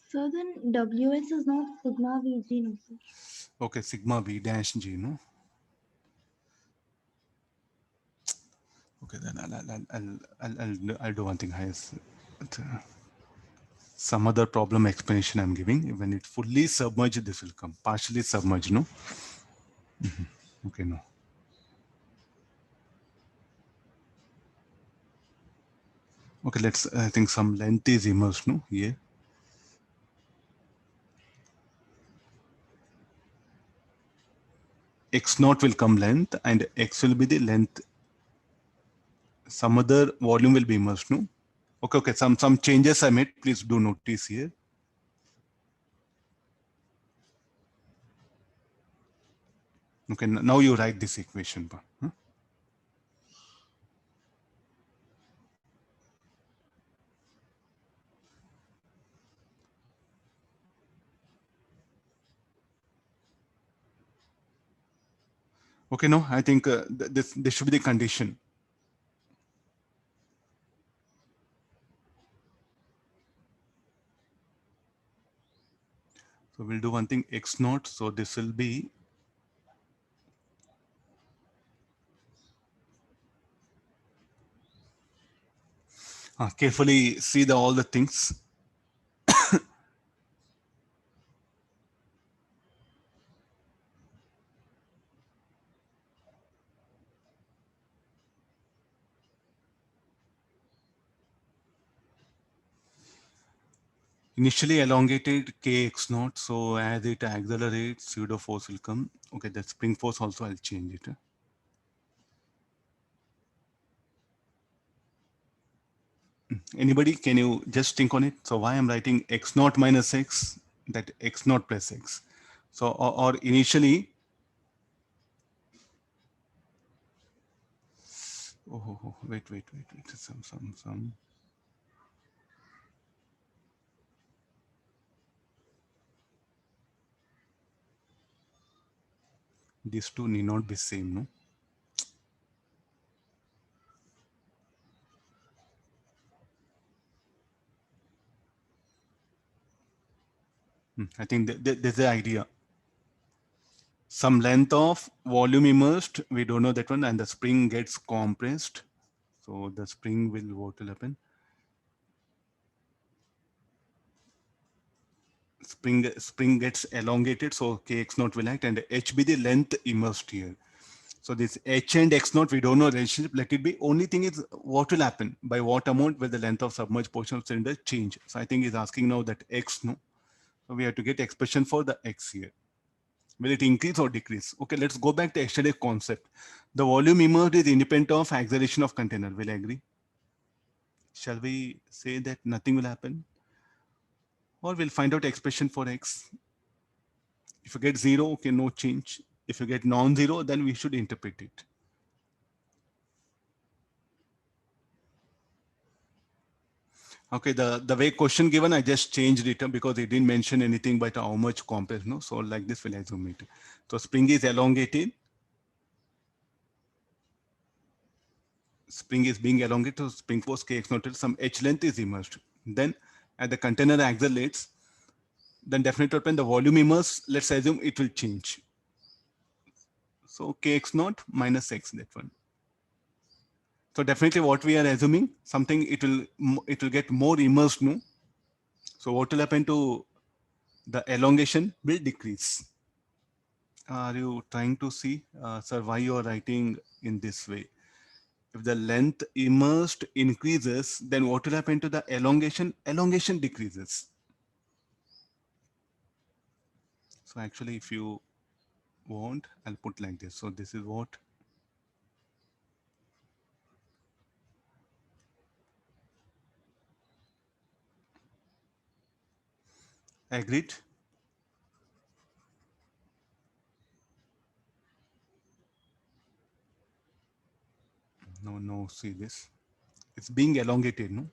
So then Ws is not sigma Vg, no sir. Okay, sigma V dash G, no? Okay, then I'll do one thing. Some other problem explanation I'm giving. When it fully submerged, this will come. Partially submerged, no? Okay, no. Okay, let's, I think some length is immersed, no? Here. x naught will come length and x will be the length. Some other volume will be immersed, no? Okay, some changes I made. Please do notice here. Okay, now you write this equation. Huh? Okay, no, I think this should be the condition. So we'll do one thing, x naught. So this will be carefully see all the things. Initially elongated kx naught. So as it accelerates, pseudo force will come. Okay, that spring force also I'll change it. Anybody, can you just think on it? So why I'm writing x naught minus x, that x naught plus x. So or initially, wait. Some. These two need not be same, no? I think there's the idea. Some length of volume immersed, we don't know that one, and the spring gets compressed. So the spring will, what will happen? Spring gets elongated, so kx naught will act, and h be the length immersed here. So this h and x naught, we don't know relationship. Let it be. Only thing is what will happen, by what amount will the length of submerged portion of cylinder change. So I think he's asking now that x, no. So we have to get expression for the x here. Will it increase or decrease? Okay, let's go back to yesterday's concept. The volume immersed is independent of acceleration of container. Will I agree? Shall we say that nothing will happen? Or we'll find out expression for x. If you get 0, okay, no change. If you get non-zero, then we should interpret it. Okay, the way question given, I just changed it because it didn't mention anything but how much compress, no? So like this, we'll assume it. So spring is elongated. Spring is being elongated, so spring force kx naught, some h length is immersed. Then as the container accelerates, then definitely open the volume immersed, let's assume it will change. So kx naught minus x, that one. So definitely what we are assuming, something it will get more immersed, no? So what will happen to the elongation will decrease. Are you trying to see, sir, why you are writing in this way? If the length immersed increases, then what will happen to the elongation? Elongation decreases. So actually, if you want, I'll put like this. So this is what. Agreed? No, see this. It's being elongated, no?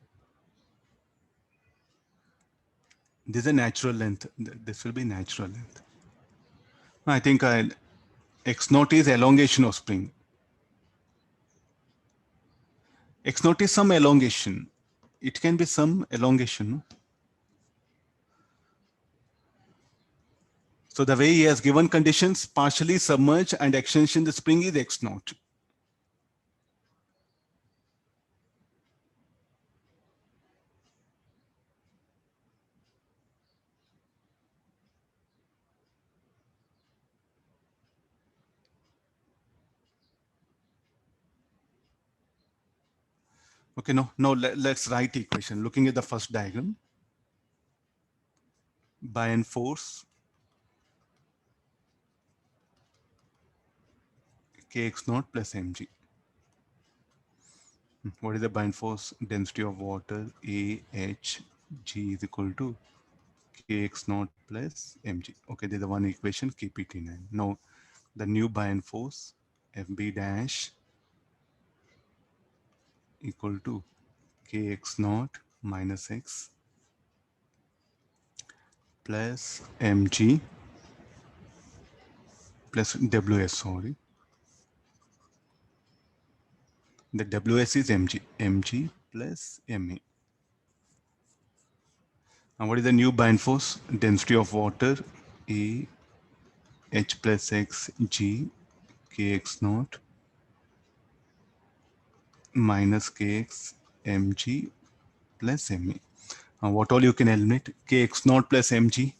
This is a natural length. This will be natural length. I think x naught is elongation of spring. X naught is some elongation. It can be some elongation, no? So the way he has given conditions, partially submerged and extension the spring is x naught. Okay, no, let's write the equation. Looking at the first diagram, by and force kx naught plus mg. What is the bind force density of water? AHG is equal to kx naught plus mg. Okay, there's the one equation, keep it in mind. Now the new bind force FB dash equal to kx naught minus x plus mg plus ws, sorry. The ws is mg plus ma. And what is the new bind force density of water? A h plus x g kx naught minus kx mg plus ma. What all you can eliminate? Kx naught plus mg.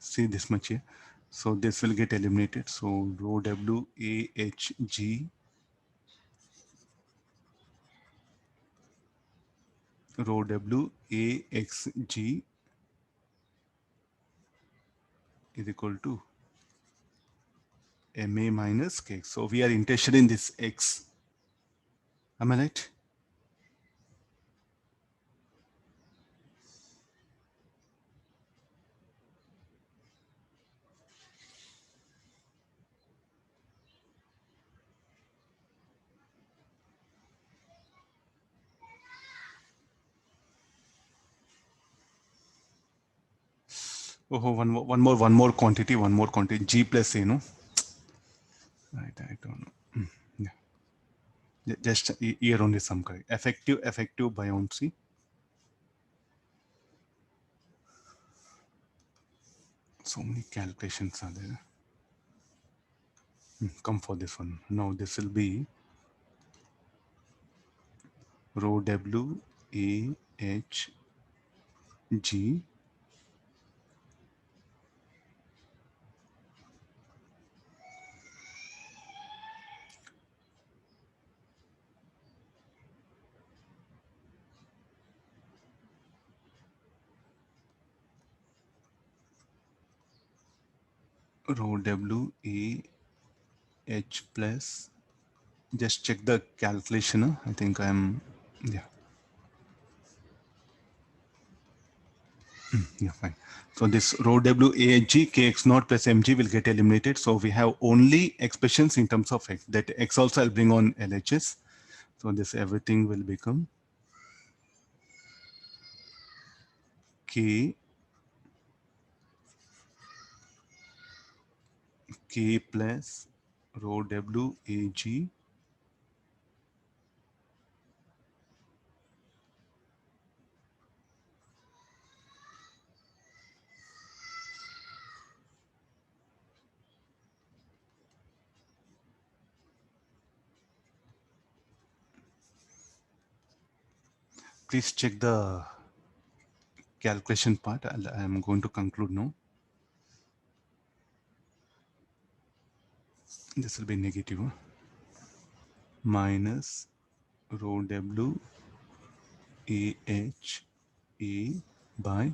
See this much here. So this will get eliminated. So rho w a h g rho w a x g is equal to ma minus kx. So we are interested in this x. Am I right? Oh, one more quantity, g plus a, no? Right, I don't know. Yeah. Just here only some correct. Effective buoyancy. So many calculations are there. Come for this one. Now this will be rho w a h g rho w a h plus. Just check the calculation. I think I'm, yeah. Yeah, fine. So this rho w a h g kx naught plus mg will get eliminated. So we have only expressions in terms of x. That x also I'll bring on LHS. So this everything will become k plus rho w a g please check the calculation part. I'm going to conclude now. This will be negative. Minus rho w a h a by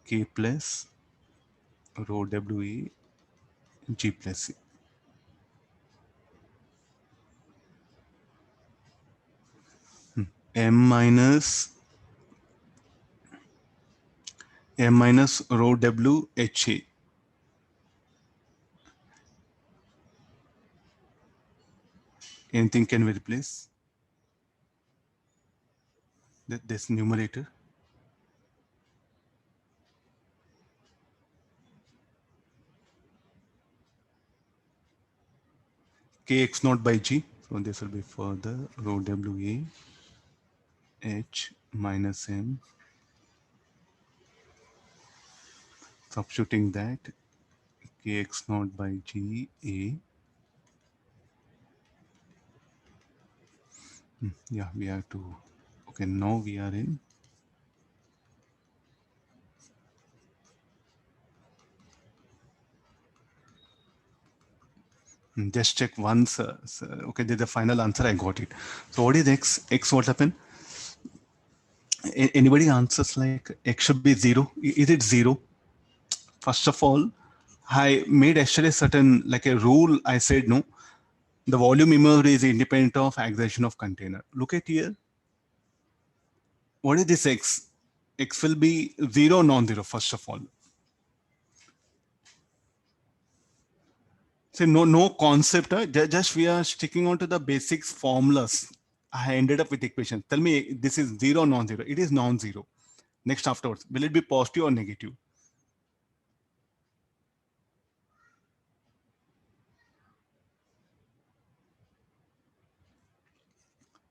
k plus rho w a g plus c. m minus rho w h a. Anything can we replace? This numerator. Kx naught by g. So this will be further rho w a h minus m. Substituting that kx naught by g a. Yeah, we have to. Okay, now we are in Just check once. Okay, there's the final answer. I got it. So what is x? X what happened? Anybody answers like x should be 0? Is it 0? First of all, I made yesterday certain like a rule. I said no. The volume immersed is independent of acceleration of container. Look at here. What is this x? X will be 0, non-zero. First of all. So no concept. Just we are sticking on to the basics formulas. I ended up with equation. Tell me this is 0, non-zero. It is non-zero. Next afterwards, will it be positive or negative?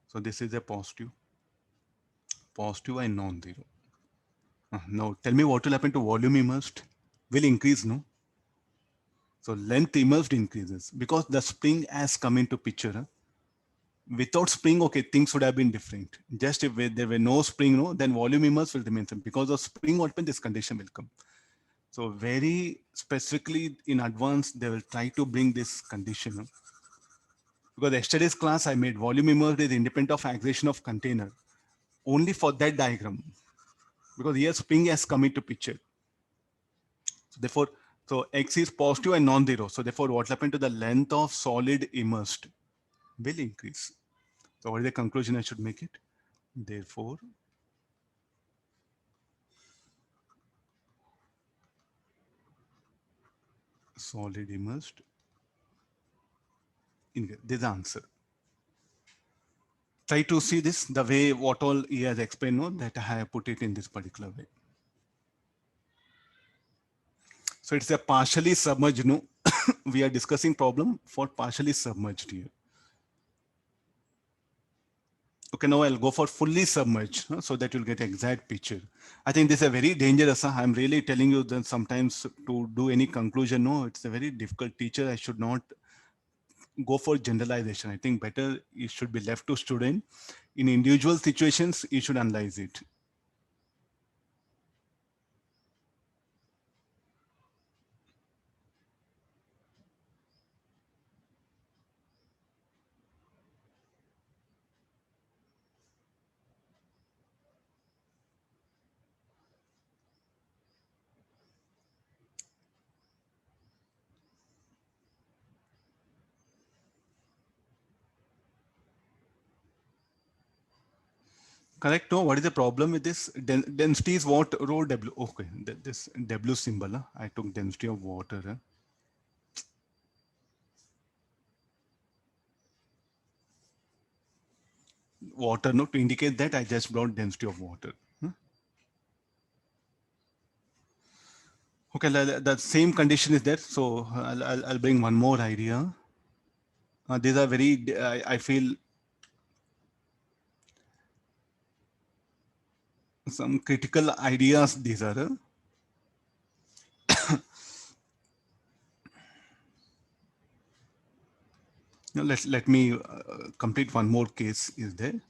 So this is a positive and non-zero. Now tell me what will happen to volume immersed? Will increase, no? So length immersed increases because the spring has come into picture. Huh? Without spring, okay, things would have been different. Just if there were no spring, no, then volume immersed will remain same. Because of spring, what this condition will come. So very specifically in advance, they will try to bring this condition. Huh? Because yesterday's class, I made volume immersed is independent of acceleration of container. Only for that diagram. Because here spring has come into picture. So therefore, so x is positive and non-zero. So therefore, what happened to the length of solid immersed will increase. So what is the conclusion I should make it? Therefore, solid immersed. This is the answer. Try to see this the way what all he has explained, no, that I have put it in this particular way. So it's a partially submerged, no. We are discussing problem for partially submerged here. Okay, now I'll go for fully submerged so that you'll get exact picture. I think this is a very dangerous. I'm really telling you that sometimes to do any conclusion, no, it's a very difficult teacher. I should not go for generalization. I think better it should be left to student. In individual situations, you should analyze it. Correct. No, what is the problem with this? Density is what? Rho W. Okay, this W symbol. I took density of water. Water, no, to indicate that I just brought density of water. Okay, the same condition is there. So I'll bring one more idea. These are very, I feel, some critical ideas. These are. Now let me complete one more case. Is there?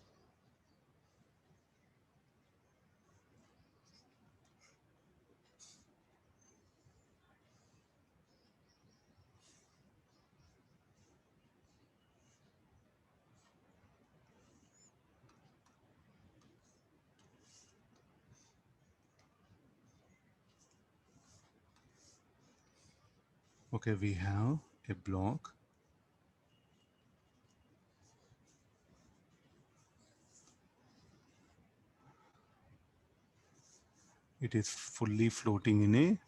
Okay, we have a block. It is fully floating in a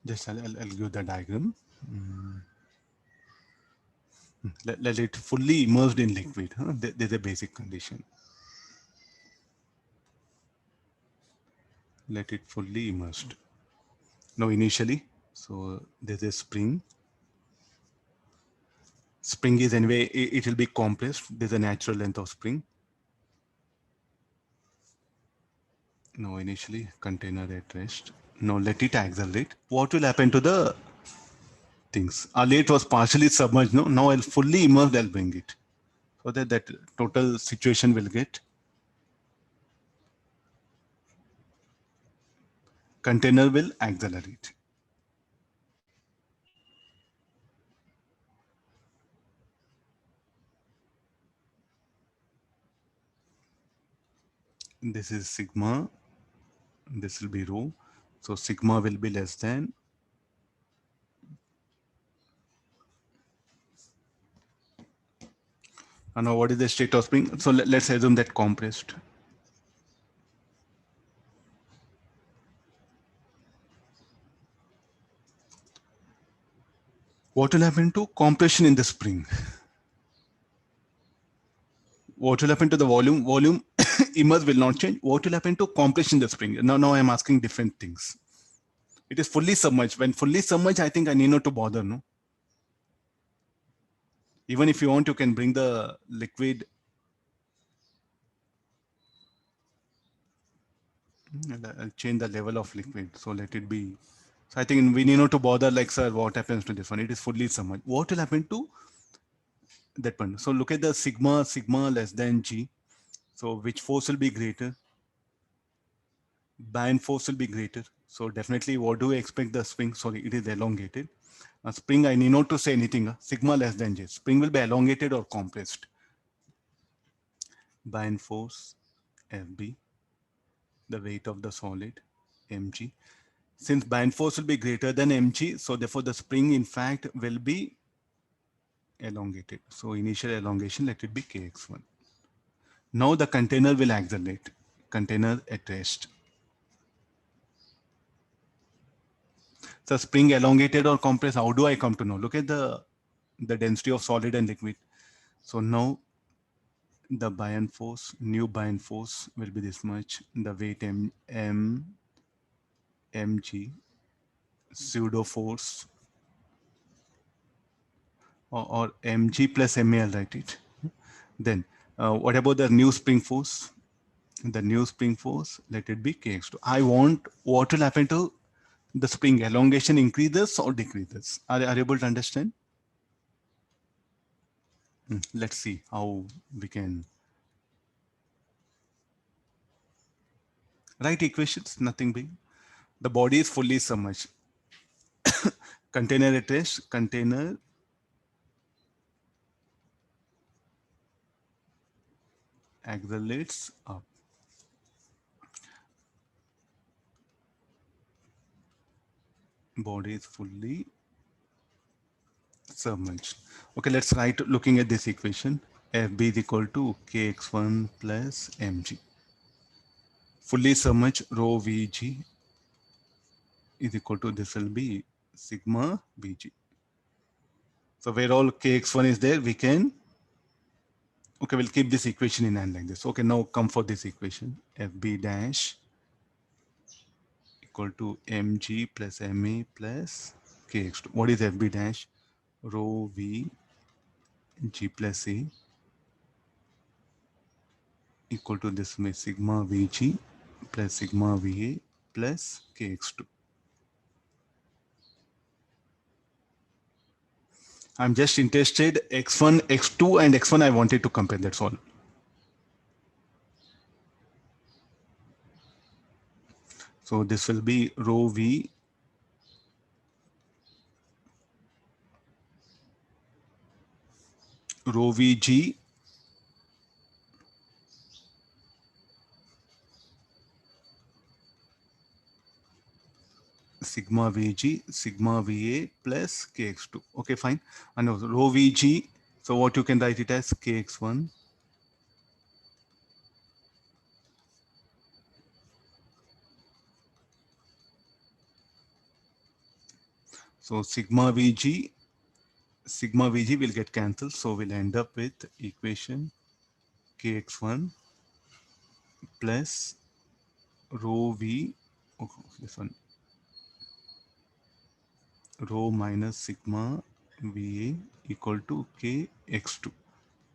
just I'll give the diagram. Let it fully immersed in liquid. There's a basic condition. Let it fully immersed. Now initially, so there's a spring. Spring is anyway, it will be compressed. There's a natural length of spring. Now initially container at rest. Now let it accelerate. What will happen to the things? Earlier it was partially submerged. No, now I'll fully immersed, I'll bring it. so that that total situation will get. Container will accelerate. This is sigma, this will be rho. So sigma will be less than. And now what is the state of spring? So let's assume that compressed. What will happen to compression in the spring? What will happen to the volume? Volume immerse will not change. What will happen to compression in the spring? Now I'm asking different things. It is fully submerged. When fully submerged, I think I need not to bother, no? Even if you want, you can bring the liquid. I'll change the level of liquid. So let it be. So I think we need not to bother like, sir, what happens to this one? It is fully submerged. What will happen to that one? So look at the sigma, sigma less than G. So which force will be greater? Band force will be greater. So definitely what do we expect the spring? Sorry, it is elongated. Spring, I need not to say anything. Sigma less than J. Spring will be elongated or compressed. Band force, FB, the weight of the solid, mg. Since band force will be greater than mg, so therefore the spring in fact will be elongated. So initial elongation, let it be kx1. Now the container will accelerate. Container at rest. So spring elongated or compressed, how do I come to know? Look at the density of solid and liquid. So now the buoyant force, new buoyant force will be this much. The weight mg, pseudo force, or mg plus ma, I'll write it. Then what about the new spring force? The new spring force, let it be kx2. I want what will happen to the spring. Elongation increases or decreases? Are you able to understand? Let's see how we can write equations. Nothing big. The body is fully submerged. Container at rest. Container accelerates up. Body is fully submerged. Okay, let's write looking at this equation. Fb is equal to kx1 plus mg. Fully submerged rho Vg is equal to, this will be sigma Vg. So where all kx1 is there, we can, okay, we'll keep this equation in hand like this. Okay, now come for this equation. Fb dash equal to mg plus ma plus kx2. What is Fb dash? Rho v g plus a equal to this may sigma vg plus sigma va plus kx2. I'm just interested x1, x2 and x1 I wanted to compare, that's all. So this will be rho v vg sigma vg sigma va plus kx2. Okay, fine. And now rho vg, so what you can write it as kx1 so sigma vg will get cancelled, so we'll end up with equation kx1 plus rho v, okay, this one, rho minus sigma va equal to kx2.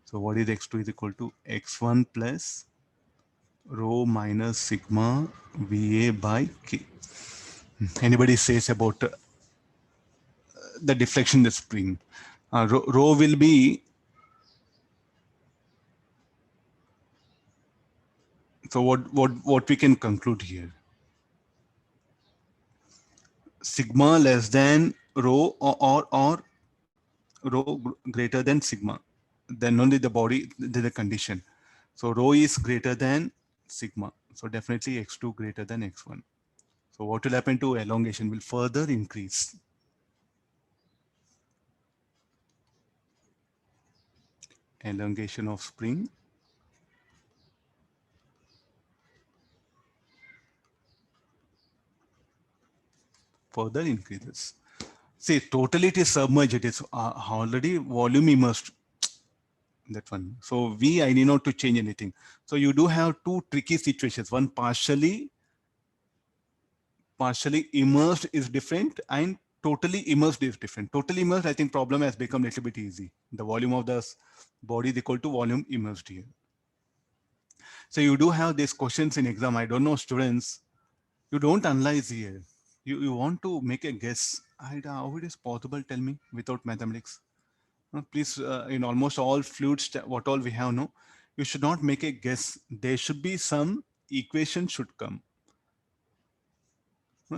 So what is x2 is equal to x1 plus rho minus sigma va by k. Anybody says about the deflection in the spring? Rho will be So what we can conclude here? Sigma less than rho or rho greater than sigma, then only the body, the condition. So rho is greater than sigma. So definitely x2 greater than x1. So what will happen to elongation will further increase. Elongation of spring further increases. See, totally it is submerged. It is already volume immersed. That one. So I need not to change anything. So you do have two tricky situations. One partially immersed is different and totally immersed is different. Totally immersed, I think problem has become a little bit easy. The volume of the body is equal to volume immersed here. So you do have these questions in exam. I don't know, students, you don't analyze here. You want to make a guess. How it is possible, tell me, without mathematics? Please, in almost all fluids, what all we have, no, you should not make a guess. There should be some equation should come.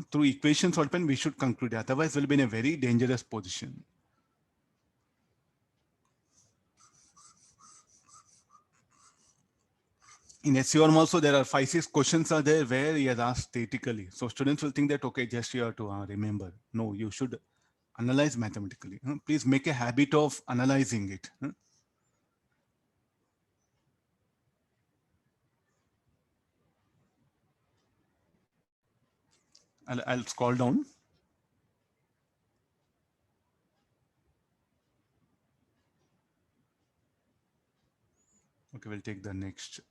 Through equations, we should conclude. Otherwise, we'll be in a very dangerous position. In SEORM also, there are 5-6 questions are there where he has asked statically. So students will think that, okay, just you have to remember. No, you should analyze mathematically. Please make a habit of analyzing it. I'll scroll down. Okay, we'll take the next.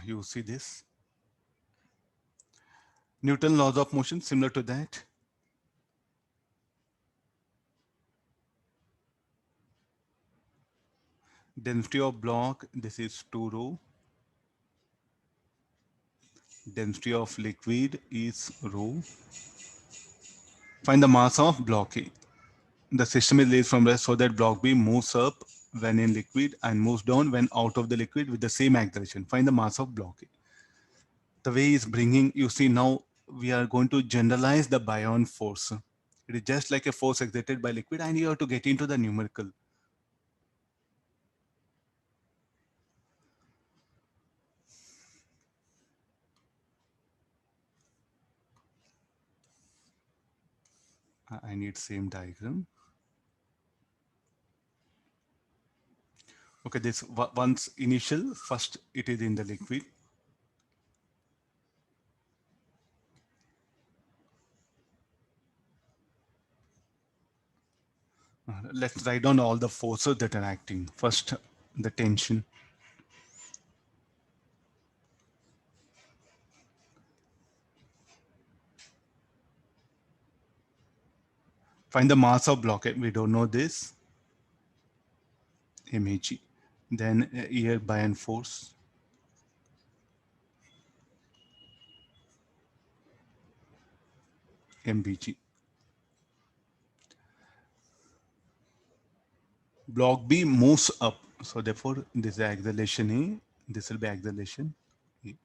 You see this? Newton laws of motion, similar to that. Density of block, this is 2 rho. Density of liquid is rho. Find the mass of block A. The system is raised from rest so that block B moves up when in liquid and moves down when out of the liquid with the same acceleration. Find the mass of block A. The way is bringing, you see now we are going to generalize the Bion force. It is just like a force exerted by liquid and you have to get into the numerical. I need same diagram. Okay, this once initial, first it is in the liquid. Let's write down all the forces that are acting. First, the tension. Find the mass of blockade. We don't know this. MAG. Then here Bion force. MBG. Block B moves up. So therefore, this is acceleration A. This will be acceleration A.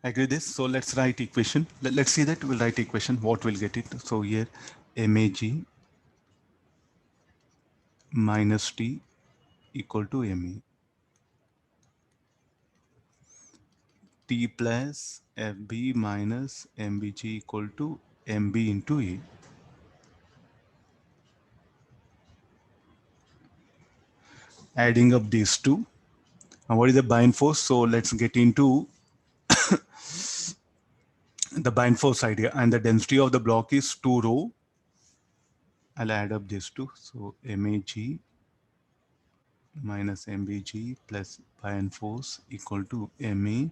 Agree this? So let's write equation. Let's see that. We'll write equation. What will get it? So here MAG minus T equal to ME. T plus FB minus MBG equal to MB into A. Adding up these two. Now what is the Bion force? So let's get into the Bion force idea. And the density of the block is 2 rho. I'll add up these two. So MAG minus MBG plus Bion force equal to MA.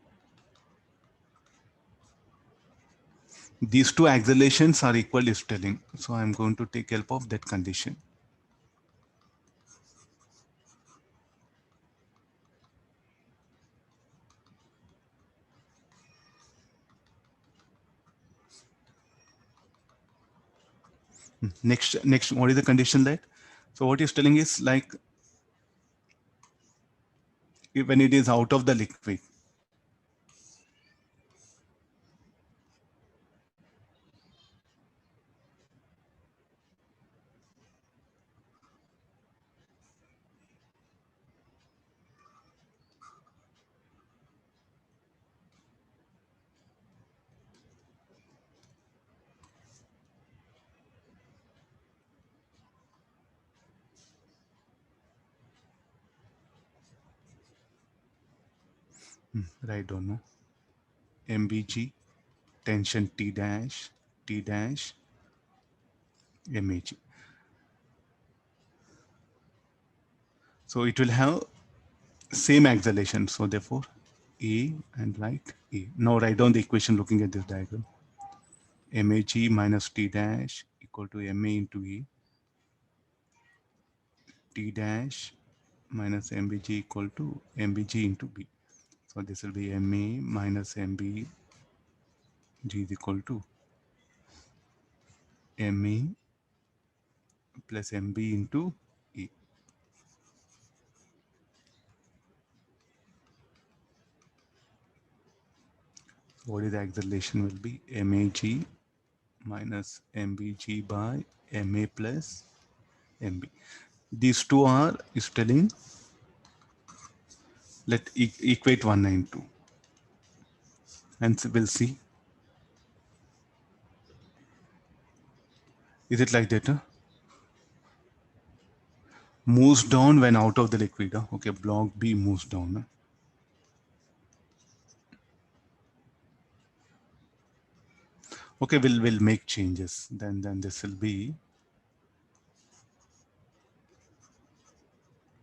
These two accelerations are equal is telling. So I'm going to take help of that condition. Next, what is the condition that? So what he's telling is like when it is out of the liquid. Right, don't know. MBG, tension T dash, MAG. So it will have same acceleration. So therefore, A and write A. Now write down the equation looking at this diagram. MAG minus T dash equal to MA into E. T dash minus MBG equal to MBG into B. So this will be MA minus MB G is equal to MA plus MB into E. So what is the acceleration will be MAG minus MBG by MA plus MB. These two are is telling, let equate 192 and we'll see. Is it like that? Huh? Moves down when out of the liquid. Huh? Okay, block B moves down. Huh? Okay, we'll make changes. Then this will be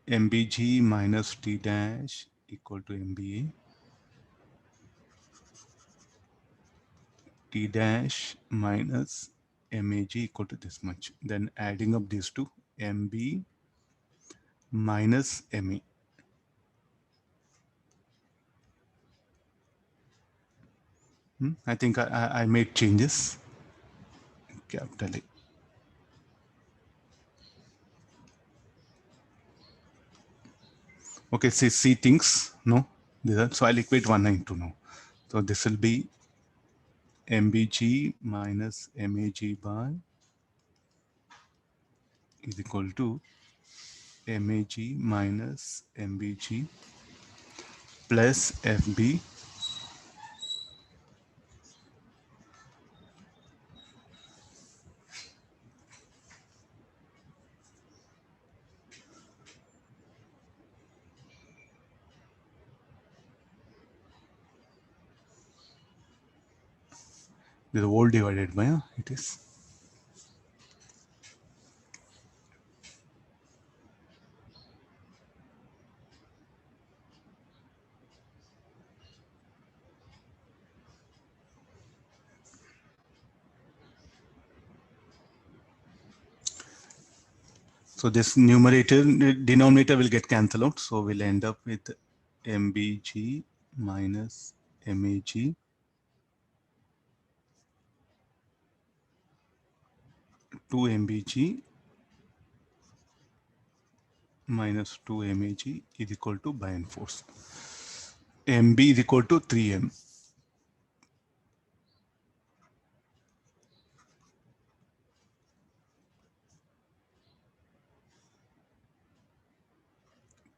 MBG minus T dash equal to MBA. T dash minus MAG equal to this much. Then adding up these two, MB minus MA. I think I made changes. Capital A. Okay, see things, no? So I'll equate 192 now. So this will be MBG minus MAG by is equal to MAG minus MBG plus FB the whole divided by it is. So this numerator, denominator will get cancelled out. So we'll end up with MBG minus MAG 2 MBG minus 2 MAG is equal to buoyant force. MB is equal to 3M.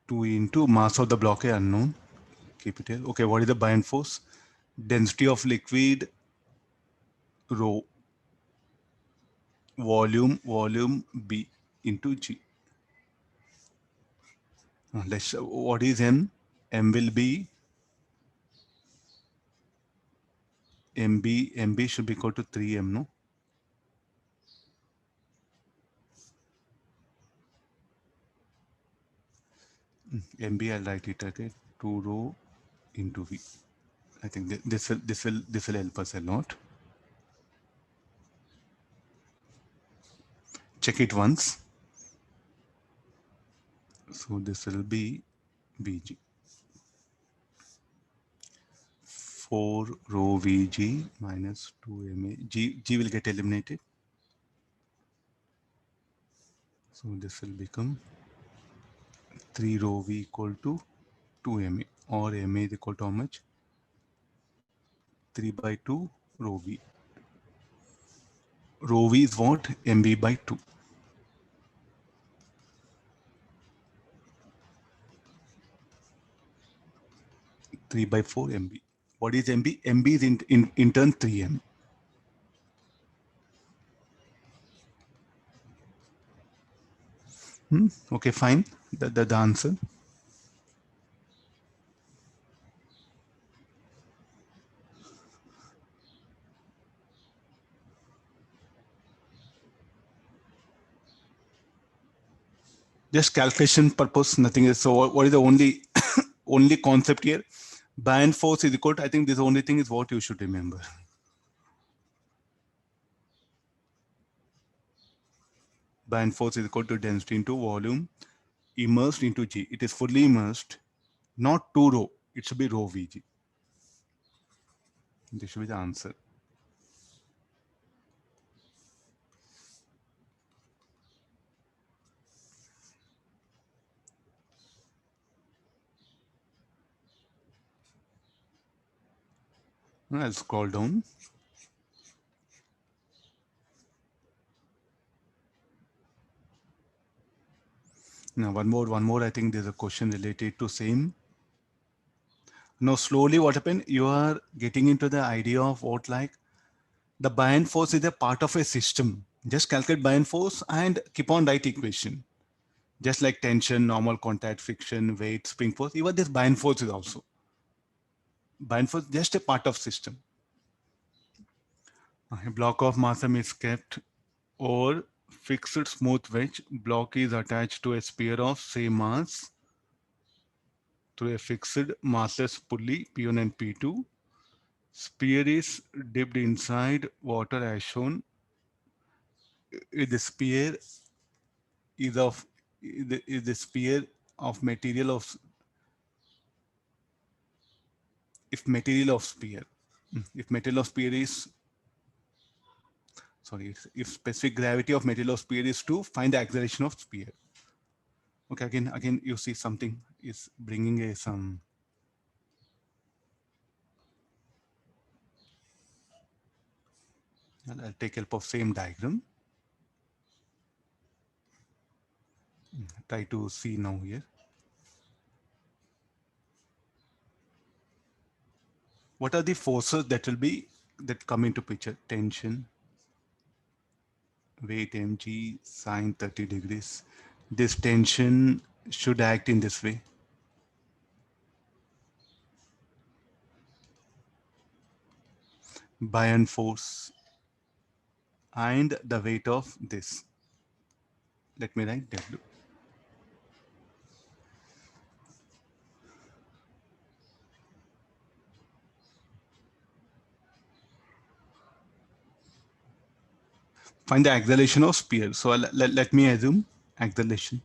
Two into mass of the block is unknown. Keep it here. Okay, what is the buoyant force? Density of liquid rho volume B into G. Let's what is M? M will be MB should be equal to 3M, no? MB I'll write it okay, 2 rho into V. I think this will help us a lot. Check it once. So this will be VG. 4 rho VG minus 2 MA. G will get eliminated. So this will become 3 rho v equal to 2 ma, or ma is equal to how much? 3 by 2 rho v. Rho v is what? mv by 2. Three by 4 mb. What is mb? mb is in turn 3m. Okay, fine. The answer. Just calculation purpose, nothing else. So what is the only only concept here? Band force is equal to, I think this only thing is what you should remember. Band force is equal to density into volume immersed into G. It is fully immersed, not 2 rho. It should be rho Vg. This should be the answer. I'll scroll down. Now one more. I think there's a question related to same. Now slowly what happened? You are getting into the idea of what, like the buoyant force is a part of a system. Just calculate buoyant force and keep on write equation. Just like tension, normal contact, friction, weight, spring force. Even this buoyant force is also. Buoyant force just a part of system. A block of mass is kept or fixed smooth wedge. Block is attached to a sphere of same mass through a fixed massless pulley P1 and P2. Sphere is dipped inside water as shown. If the sphere is of is the sphere of material of if material of sphere if material of sphere is sorry if specific gravity of material of sphere is 2, find the acceleration of sphere. Okay, again you see something is bringing a some. I'll take help of same diagram. Try to see now here. What are the forces that will be that come into picture? Tension, weight mg, sine 30 degrees. This tension should act in this way. Buoyant force and the weight of this. Let me write W. Find the acceleration of sphere. So let me assume acceleration.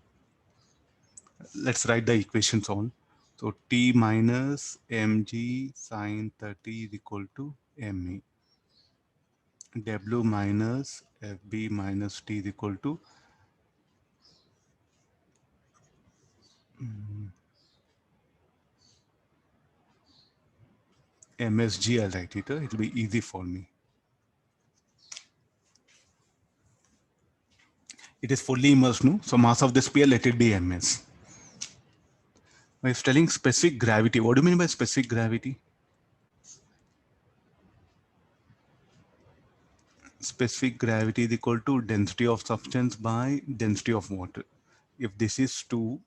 Let's write the equations on. So T minus mg sine 30 is equal to ma. W minus fb minus t is equal to msg. I'll write it. It will be easy for me. It is fully immersed, no? So mass of the sphere, let it be ms. It's telling specific gravity. What do you mean by specific gravity? Specific gravity is equal to density of substance by density of water. If this is 2,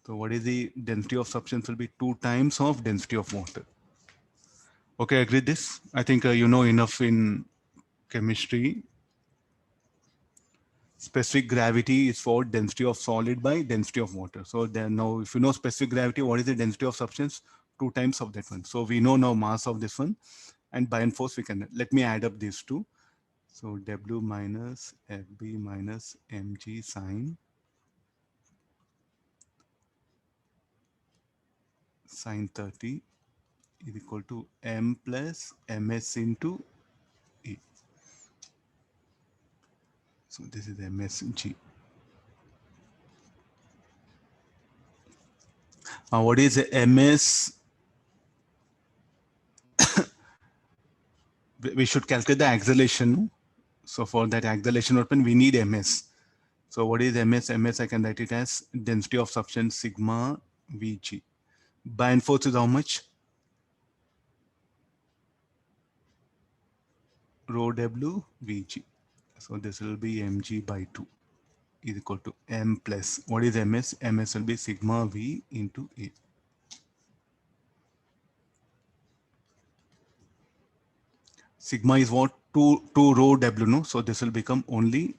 so what is the density of substance will be 2 times of density of water. Okay, agree this? I think you know enough in chemistry. Specific gravity is for density of solid by density of water. So then now if you know specific gravity, what is the density of substance? 2 times of that one. So we know now mass of this one, and buoyant force we can, let me add up these two. So W minus FB minus mg sine 30 is equal to m plus ms into e. So this is MSG. What is MS? We should calculate the acceleration. No? So for that acceleration open, we need MS. So what is MS? MS, I can write it as density of substance sigma Vg. Band force is how much? Rho W Vg. So this will be mg by 2 is equal to m plus, what is ms? Ms will be sigma v into a. Sigma is what? 2 rho W, no? So this will become only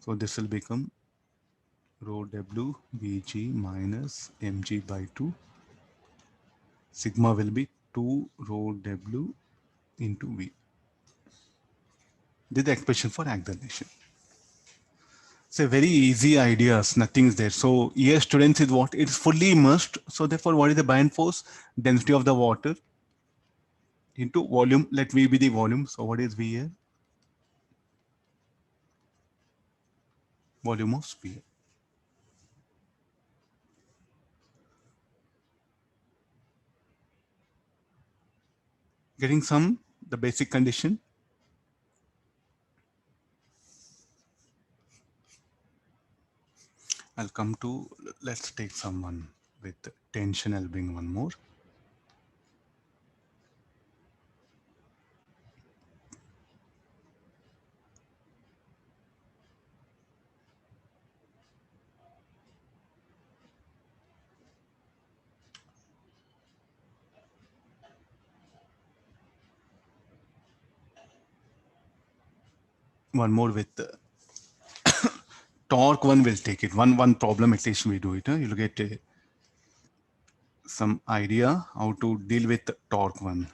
so this will become rho W Vg minus mg by 2. Sigma will be 2 rho W into V. This is the expression for acceleration. It's a very easy ideas, nothing is there. So here students is what? It's fully immersed. So therefore, what is the buoyant force? Density of the water into volume. Let V be the volume. So what is V here? Volume of sphere. Getting some, the basic condition. I'll come to, let's take someone with tension. I'll bring one more. One more with torque. One will take it. One problem at least we do it. You'll get some idea how to deal with torque one.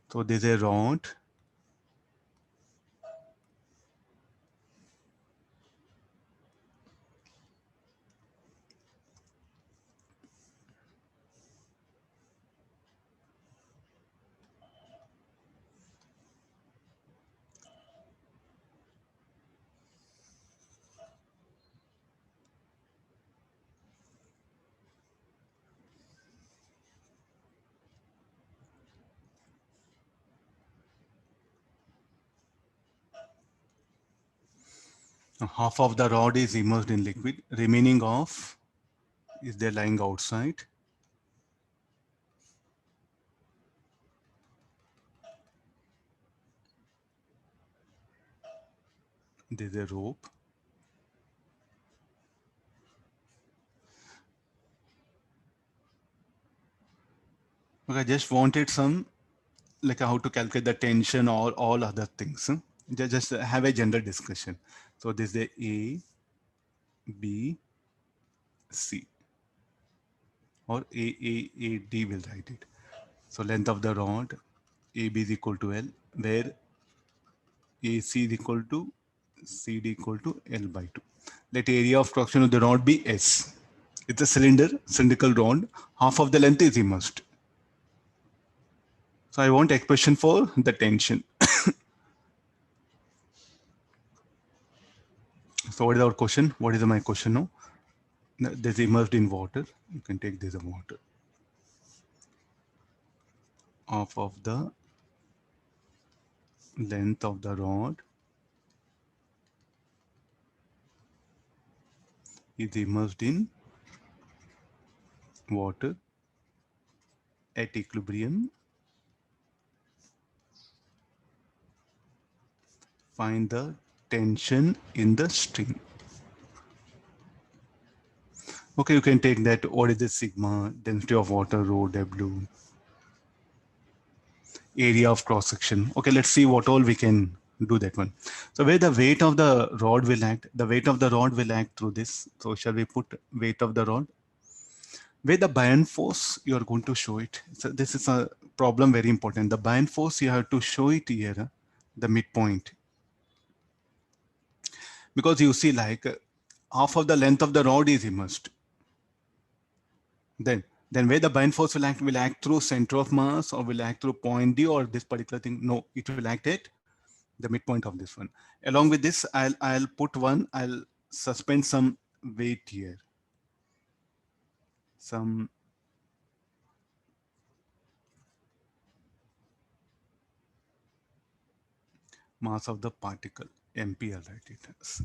So there's a rod. Half of the rod is immersed in liquid. Remaining half is there lying outside. There's a rope. Okay, I just wanted some, like how to calculate the tension or all other things. Just have a general discussion. So this is the A, B, C, or A, D will write it. So length of the rod, AB is equal to L, where AC is equal to CD equal to L by 2. Let area of cross section of the rod be S. It's a cylinder, cylindrical rod. Half of the length is immersed. So I want expression for the tension. So what is our question? What is my question now? This is immersed in water. You can take this as water. Half of the length of the rod is immersed in water at equilibrium. Find the tension in the string. Okay, you can take that. What is the sigma, density of water, rho W, area of cross section. Okay, let's see what all we can do that one. So where the weight of the rod will act, the weight of the rod will act through this. So shall we put weight of the rod? Where the buoyant force, you are going to show it. So this is a problem very important. The buoyant force, you have to show it here, the midpoint. because you see like half of the length of the rod is immersed. Then where the bind force will act through center of mass, or will act through point D, or this particular thing? No, it will act at the midpoint of this one. Along with this, I'll put one, I'll suspend some weight here. Some mass of the particle, MP, I'll write it as.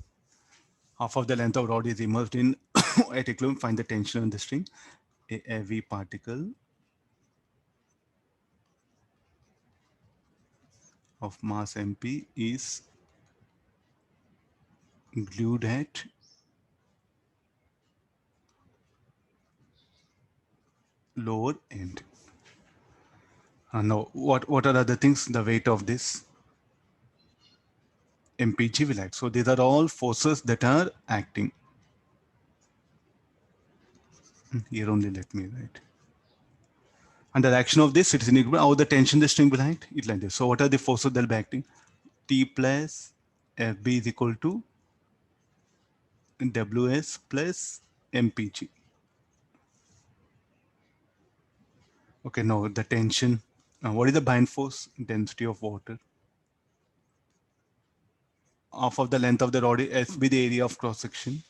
Half of the length of rod is immersed in at equilibrium, find the tension on the string. A heavy particle of mass MP is glued at lower end. Now, what are other things? The weight of this MPG will act. So these are all forces that are acting. Here only let me write. Under action of this, it is in equilibrium. How the tension the string will act? It like this. So what are the forces that will be acting? T plus FB is equal to WS plus MPG. Okay, now the tension. What is the bind force? Density of water. Half of the length of the rod, SB the area of cross section,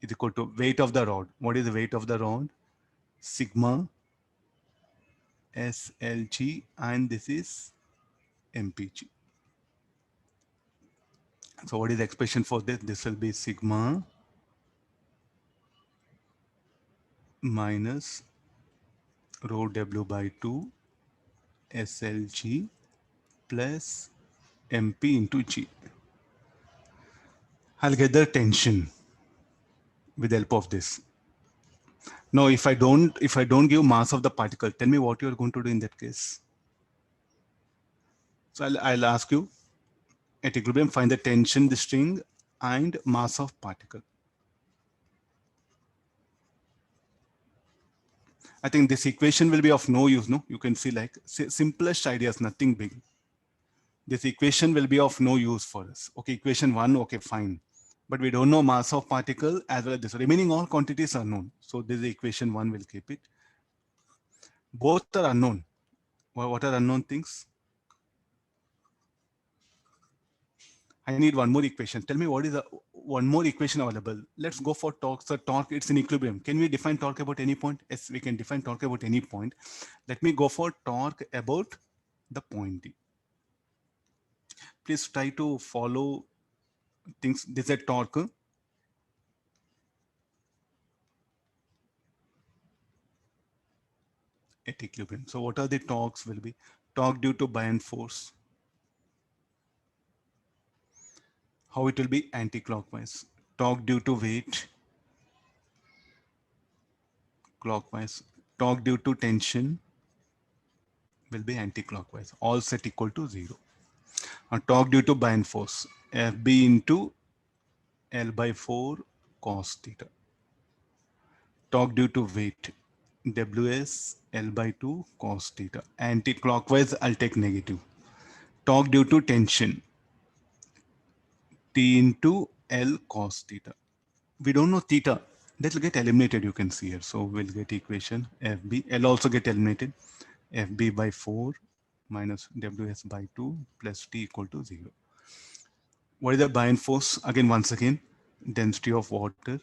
is equal to weight of the rod. What is the weight of the rod? Sigma SLG, and this is MPG. So what is the expression for this? This will be sigma minus rho W by 2 SLG plus MP into G. I'll get the tension with the help of this. Now, if I don't give mass of the particle, tell me what you are going to do in that case. So I'll ask you, at equilibrium, find the tension, the string, and mass of particle. I think this equation will be of no use, no? You can see like simplest ideas, nothing big. This equation will be of no use for us. Okay, equation 1, okay, fine. But we don't know mass of particle as well as this. Remaining all quantities are known. So this is equation 1, will keep it. Both are unknown. What are unknown things? I need one more equation. Tell me what is the one more equation available. Let's go for torque. So torque, it's in equilibrium. Can we define torque about any point? Yes, we can define torque about any point. Let me go for torque about the point D. Please try to follow things. This is a torque. At equilibrium. So what are the torques will be? Torque due to buoyant force. How it will be? Anti-clockwise. Torque due to weight. Clockwise. Torque due to tension will be anti-clockwise. All set equal to 0. Torque due to buoyant force. FB into L by 4 cos theta. Torque due to weight. WS L by 2 cos theta. Anti-clockwise, I'll take negative. Torque due to tension. T into L cos theta. We don't know theta. That will get eliminated, you can see here. So we'll get equation FB. L also get eliminated. FB by 4 minus WS by 2 plus T equal to 0. What is the buoyant force? Again, once again, density of water.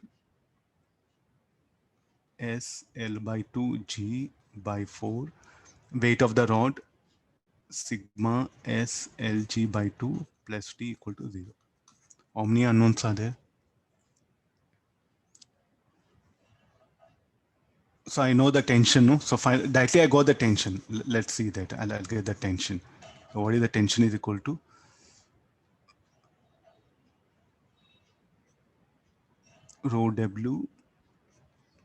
S L by 2 G by 4. Weight of the rod. Sigma S L G by 2 plus T equal to 0. How many unknowns are there? So I know the tension, no? So directly I got the tension. Let's see that. I'll get the tension. So what is the tension is equal to? Rho W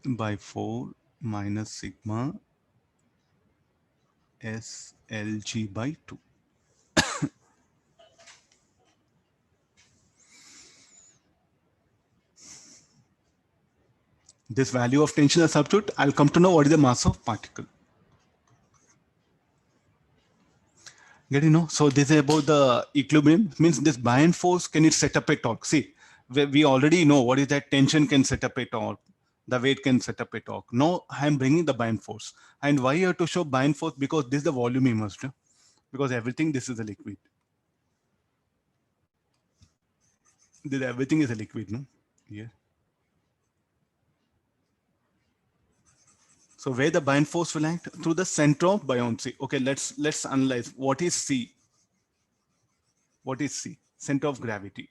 by 4 minus sigma SLG by 2. This value of tension is substitute. I'll come to know what is the mass of particle. Get you know? So this is about the equilibrium. Means this buoyant force, can it set up a torque? See, we already know what is that tension can set up a torque, the weight can set up a torque. Now I am bringing the buoyant force. And why you have to show buoyant force? Because this is the volume immersed. Because everything, this is a liquid. Everything is a liquid, no? Yeah. So where the buoyant force will act? Through the center of buoyancy. Okay, let's analyze what is C. What is C? Center of gravity.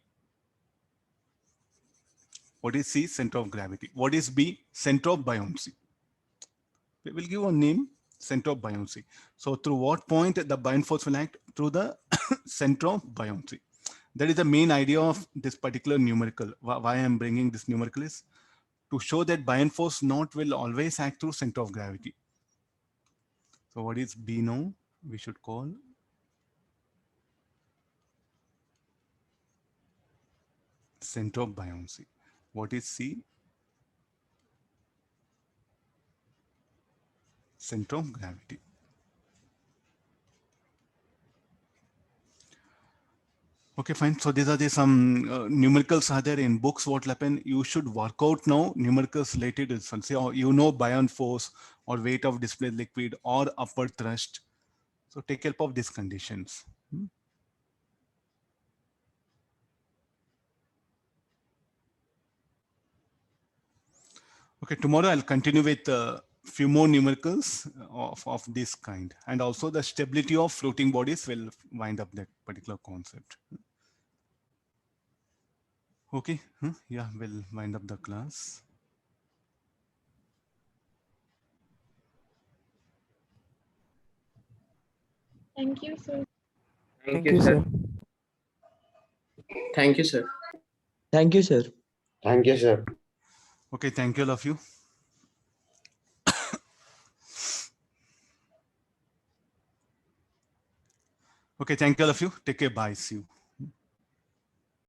What is C? Center of gravity. What is B? Center of buoyancy. We will give a name, center of buoyancy. So through what point the buoyant force will act? Through the center of buoyancy. That is the main idea of this particular numerical. Why I'm bringing this numerical is to show that buoyant force not will always act through center of gravity. So what is B now? We should call center of buoyancy. What is C? Center of gravity. Okay, fine. So these are the some numericals are there in books. What will happen? You should work out now numericals related to this one. Say, you know, buoyant force or weight of displaced liquid or upward thrust. So take help of these conditions. Okay, tomorrow I'll continue with a few more numericals of this kind. And also the stability of floating bodies will wind up that particular concept. Okay, yeah, we'll wind up the class. Thank you, sir. Thank you, sir. Thank you, sir. Thank you, sir. Thank you, sir. Okay, thank you all of you. Okay, thank you all of you. Take care. Bye. See you.